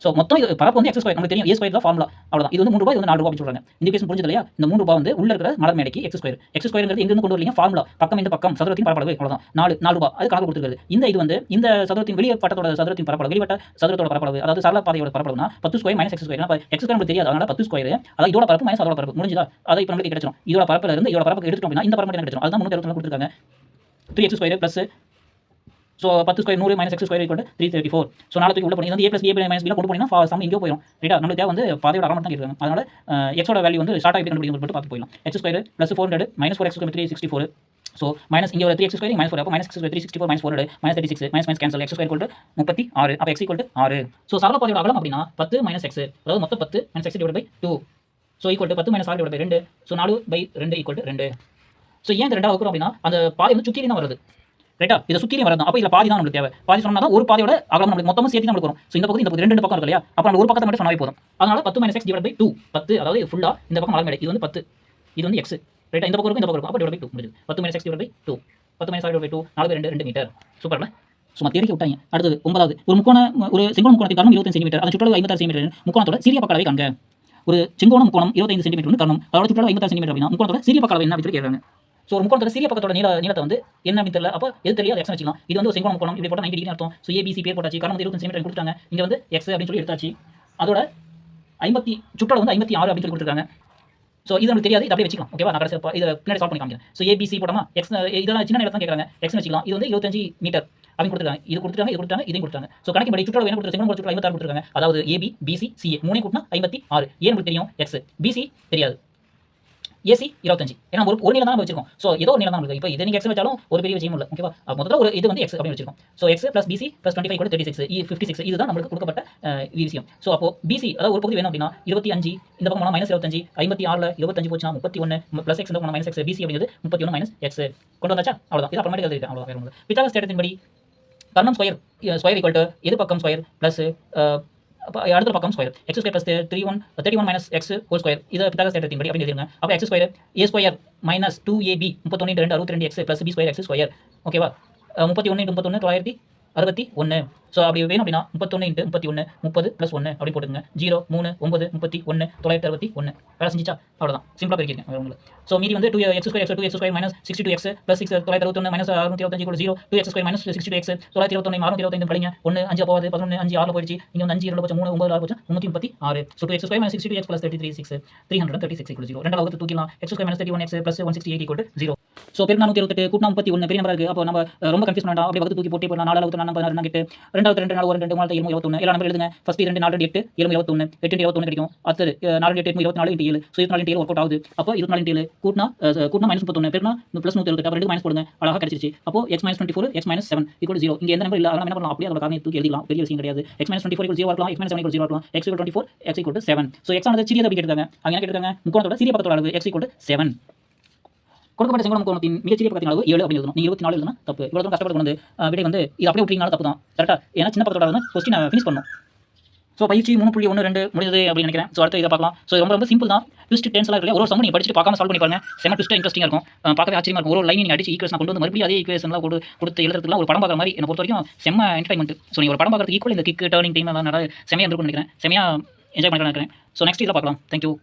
A: ஸோ மொத்தம் இது பரப்பு வந்து x². நமக்கு தெரியும் a² தான் ஃபார்முலா. அவ்வளோதான். இது வந்து 3 ரூபாய், இது வந்து 4 ரூபாய் அப்படின்னு சொல்றாங்க. இந்த கேஸ் புரிஞ்சது இல்லையா? இந்த 3 ரூபாய் வந்து உள்ள இருக்கிற மலர் மேடைக்கு x². x²ங்கிறது எங்கிருந்து கொண்டு வரலீங்க, ஃபார்முலா. பக்கம் இந்த பக்கம் சதுரத்தின் பரப்பளவு. அவ்வளோதான். 4 ரூபாய் அது கணக்கு கொடுத்துருக்குது. இது வந்து இந்த சதுரத்தின் வெளிவட்டத்தோட சதுரத்தின் பரப்பளவு, வெளிவட்ட சதுரத்தோட பரப்பளவு, அதாவது சரள பாதையோட பரப்பளவுனா 10² - x². ஏன்னா x² நமக்கு தெரியாது, அதனால 10². அதாவது இதோட பரப்பு மைனஸ் அதோட பரப்பு. முடிஞ்சதா? அதை இப்போ நமக்கு கிடைச்சிடும். இதோட பரப்புல இருந்து இதோட பரப்பு எடுத்துட்டோம் அப்படின்னா இந்த பரப்பு என்ன கிடைச்சிடும், அதுதான் 364 கொடுத்துருக்காங்க. 3x² + so 10 square 100 minus x square equal 334. So நாலு தூக்கி உள்ள போனீங்க. இது வந்து ஏ ப்ளஸ் பி மைனஸ் பியில் கொண்டு போனீங்கன்னா சம் இங்கே போயிடும். ரைட்டா, நம்மளுக்கு தேவை வந்து பாதையோட அகலம் தான் கேட்குறாங்க. அதனால எக்ஸோட வேல்யூ வந்து ஷார்ட் ஆகிட்டு கண்டுபிடிக்கும் போட்டு பார்த்து போயிடலாம். X square plus 400 minus 4 x square 364. So minus இங்கே ஒரு 3 எக்ஸ் ஸ்கொயர் மைனஸ் 4 அப்போ minus x square 364 minus 400 minus 36 minus cancel x square equal 36. அப்போ எக்ஸ் ஈக்குவல் 6. ஸோ சரள பாதையோட அகலம் அப்படின்னா 10 மைனஸ் எக்ஸ், அதாவது மொத்தம் 10 minus x divide by 2. So equal 10 minus 6 divide by 2. So 4/2 equal 2. So ஏன் இந்த ரெண்டாவது வகுக்கிறோம் அப்படின்னா அந்த பாதை வந்து சுற்றியும் தான் வருது. ரைட்டா, இதை சுற்றியும் வரது. அப்போ இதில் பாதி தான் நம்மளுக்கு தேவை. பாதி சொன்னால் தான் ஒரு பாதையோட அகலம் நம்மளுக்கு மொத்தமாக சேர்த்து நம்மளுக்கு வரும். ஸோ இந்த பக்கம் இந்த பக்கம் ரெண்டு பக்கம் இருக்கு இல்லையா, அப்போ நம்ம ஒரு பக்கத்தை மட்டும் சொன்னாவே போதும். அதனால 10 மைனஸ் எக்ஸ் டிவைட் பை 2. 10 அதாவது ஃபுல்லாக இந்த பக்கம் அகலம் இது வந்து 10, இது வந்து எக்ஸ். ரைட்டா, இந்த பக்கம் இருக்கும் இந்த பக்கம் இருக்கும். அப்போ டிவைட் பை 2 முடியுது. 10 minus x divide by 2. 10 minus 6 divide by 2 4/2 metre. சூப்பர்ல. சும்மா தேடிக்க விட்டாங்க. அடுத்தது 9வது, ஒரு செங்கோண முக்கோணத்தின் கர்ணம் 25 சென்டிமீட்டர், அதன் சுற்றளவு 56 சென்டிமீட்டர். முக்கோணத்தோட சிறிய பக்க அளவை காண்க. ஒரு செங்கோண முக்கோணம் 25 சென்டிமீட்டர் கர்ணம், அதோட சுற்றளவு 56 சென்டிமீட்டர் அப்படின்னா முக்கோணத்தோட சிறிய பக்க அளவு என்ன அப்படின்னு கேட்குறாங்க. ஸோ ஒரு முக்கோணத்தோட சிறிய பக்கத்தோட நீளத்தை வந்து என்ன அப்படின்னு தெரியல. அப்போ எது தெரியாது, எக்ஸ் வச்சுக்கலாம். இது வந்து ஒரு செங்கோண முக்கோணம், இப்படி போட்டால் 90 டிகிரி அர்த்தம். ஸோ ஏபிசி பேர் போட்டாச்சு, கர்ணம் 25 சென்டிமீட்டர் கொடுத்தாங்க. இங்கே வந்து எக்ஸ் அப்படின்னு சொல்லி எடுத்தாச்சு. அதோட சுற்றளவு வந்து 56 அப்படின்னு சொல்லி கொடுத்துருக்காங்க. ஸோ இது நமக்கு தெரியாது, இது அப்படியே வச்சுக்கலாம். ஓகேவா, நான் கடைசி இதை பின்னாடி சால்வ் பண்ணி காமிக்கிறேன். ஸோ ஏபிசி போடாமா, எக்ஸ் இதெல்லாம் சின்ன நேரத்தான் கேட்குறாங்க. எக்ஸ் வச்சுக்கலாம். இது வந்து 25 மீட்டர் அப்படின்னு கொடுத்துருக்காங்க. இது கொடுத்துருக்காங்க, இது கொடுத்தாங்க, இதையும் கொடுத்தாங்க. ஸோ கணக்கு படி சுற்றளவு என்ன கொடுத்துருக்காங்க, சுற்றளவு 56 கொடுத்துருக்காங்க. அதாவது ஏபி பிசி சிஏ 3 கூட்டினா 56. ஏன் நமக்கு தெரியும், எக்ஸ். பிசி தெரியாது, ஏசி 25. ஏன்னா ஒரு நீளம் தான் வச்சிருக்கோம். ஸோ ஏதோ ஒரு நீளம் தான் உங்களுக்கு. இப்போ இதை நீங்கள் எக்ஸ் வச்சாலும் ஒரு பெரிய விஷயம் இல்லை. ஓகேவா, முதல்ல ஒரு இது வந்து எக்ஸ் அப்படின்னு வச்சிருக்கோம். So x plus PC plus 25 கூட 36 56. இதுதான் நம்மளுக்கு கொடுக்கப்பட்ட விஷயம். ஸோ அப்போ பிசி அதாவது ஒரு பகுதி வேணும் அப்படின்னா 25, இந்த பக்கம் மைனஸ் 25, 56ல் 25 போச்சுன்னா 31 ப்ளஸ் எக்ஸ், இந்த பக்கம் மைனஸ் எக்ஸ். பிசி அப்படிங்கிறது 31 மைனஸ் எக்ஸ் கொண்டு வந்தாச்சா, அவ்வளோதான். இது அப்புறமேட்டு எழுதிருக்கேன், அவ்வளோ வேறு ஒன்று. பித்தாகரஸ் தேற்றத்தின்படி கர்ணம் ஸ்கொயர் ஈக்குவல் டு எது பக்கம் ஸ்கொயர் ப்ளஸ் அடுத்த பக்கம் square x square plus 31 minus x whole square. இதை பித்தாகரஸ் தேற்றத்தின்படி அப்படின்னு எழுதிருங்க. அப்போ x square a square minus 2ab 31 2 62 எக்ஸ் plus b square x square. ஓகேவா, 31 × 31 961. ஸோ அப்படி வேணும் அப்படின்னா 31 × 31 30 + 1 அப்படி போட்டுங்க. 0 3 9 31 961 வேலை செஞ்சிச்சா, அவ்வளோதான். சிம்பிளாக பெருக்கிருக்கேன் வேறு உங்களுக்கு. ஸோ மீதி வந்து 2x² minus 62x plus 961 minus 625 0 2x² minus 62x 921 625 கழிங்க 1 5 போகாது 11 5 6 போயிடுச்சு. இங்கே வந்து 5 2 போச்சு 3 9 6 போச்சு 336. So 2x² minus 62x plus 33 336 0. ரெண்டாவது வகுத்து தூக்கிடலாம். x² minus 31x plus 168 0. So பெருக்கா 168 கூட்டினா 31 பெரிய நம்பர் இருக்குது. அப்போ நம்ம ரொம்ப கன்ஃபியூஸ் பண்ணால் அப்படியே வகுத்து தூக்கி போட்டே போடலாம். 4 6 4 16 8 2 2 4 1 2 3 7 21 எல்லா நம்பர் எழுதுங்க. ஃபர்ஸ்ட் 2 4 8 7 21 8 21 கிடைக்கும். அடுத்து 4 8 24 × 7 ஸோ 24 × 7 ஒர்க் அவுட் ஆகுது. அப்போ 24 × 7 கூட்டினா மைனஸ் 31 பெருனா ப்ளஸ் 168 அப்போ 2 மைனஸ் போடுங்க, அழகாக கிடைச்சிருச்சு. அப்போ x மைனஸ் 24 x மைனஸ் 7 = 0. இங்கே எந்த நம்பர் இல்லை, அதனால் என்ன பண்ணலாம், அப்படியே அதோட காரணம் தூக்கி எழுதிக்கலாம். பெரிய விஷயம் கிடையாது. x மைனஸ் 24 = 0 இருக்கலாம், x மைனஸ் 7 = 0 இருக்கலாம். x = 24 x = 7. ஸோ x ஆனது சிறியதாக கேட்டிருக்காங்க. அங்கே என்ன கேட்டிருக்காங்க, முக்கோணத்தோட சிறிய பக்கத்தோட அளவு x = 7. கொடுக்கப்பட்ட செங்கோண முக்கோணத்தின் மிகச்சிறிய பக்கத்தின் அளவு 7 அப்படின்னு எழுதணும். நீங்கள் 24 எழுதுனா தப்பு. இவ்வளோ தூரம் கஷ்டப்பட்டு வந்து விடை வந்து இது அப்படியே விட்டீங்கனாலும் தப்பு தான். கரெக்டாக, ஏன்னா சின்ன பக்கத்தோட வந்து கொஸ்டின் ஃபினிஷ் பண்ணணும். ஸோ பயிற்சி 3.12 முடிஞ்சது அப்படின்னு நினைக்கிறேன். ஸோ அடுத்து இதை பார்க்கலாம். ஸோ ரொம்ப சிம்பிள் தான். ட்விஸ்ட் டென்ஸ்லாம் இருக்கு. ஒரு சம் நீங்கள் படிச்சுட்டு பார்க்காம சால்வ் பண்ணி பாருங்க. செம ட்விஸ்ட்டாக இன்ட்ரெஸ்டிங்காக இருக்கும். பார்க்கவே ஆச்சரியமாக இருக்கும். ஒரு லைன் நீங்கள் அடிச்சு ஈக்குவேஷன் கொண்டு வந்து மறுபடியும் அதே ஈக்குவேஷன்லாம் கொடுத்து எழுதுறதுக்குலாம் ஒரு படம் பார்க்குற மாதிரி என்னை பொறுத்த வரைக்கும் செம்ம என்டர்டைன்மெண்ட். ஸோ நீங்கள் ஒரு படம் பார்க்குறதுக்கு ஈக்குவல் இந்த கிக் டர்னிங் டைம் எல்லாம் நிறைய செமையாக இருக்கும்னு நினைக்கிறேன். செமையாக என்ஜாய் பண்ணிட்டு நினைக்கிறேன். ஸோ நெக்ஸ்ட் இதில் பார்க்கலாம். தேங்க்யூ.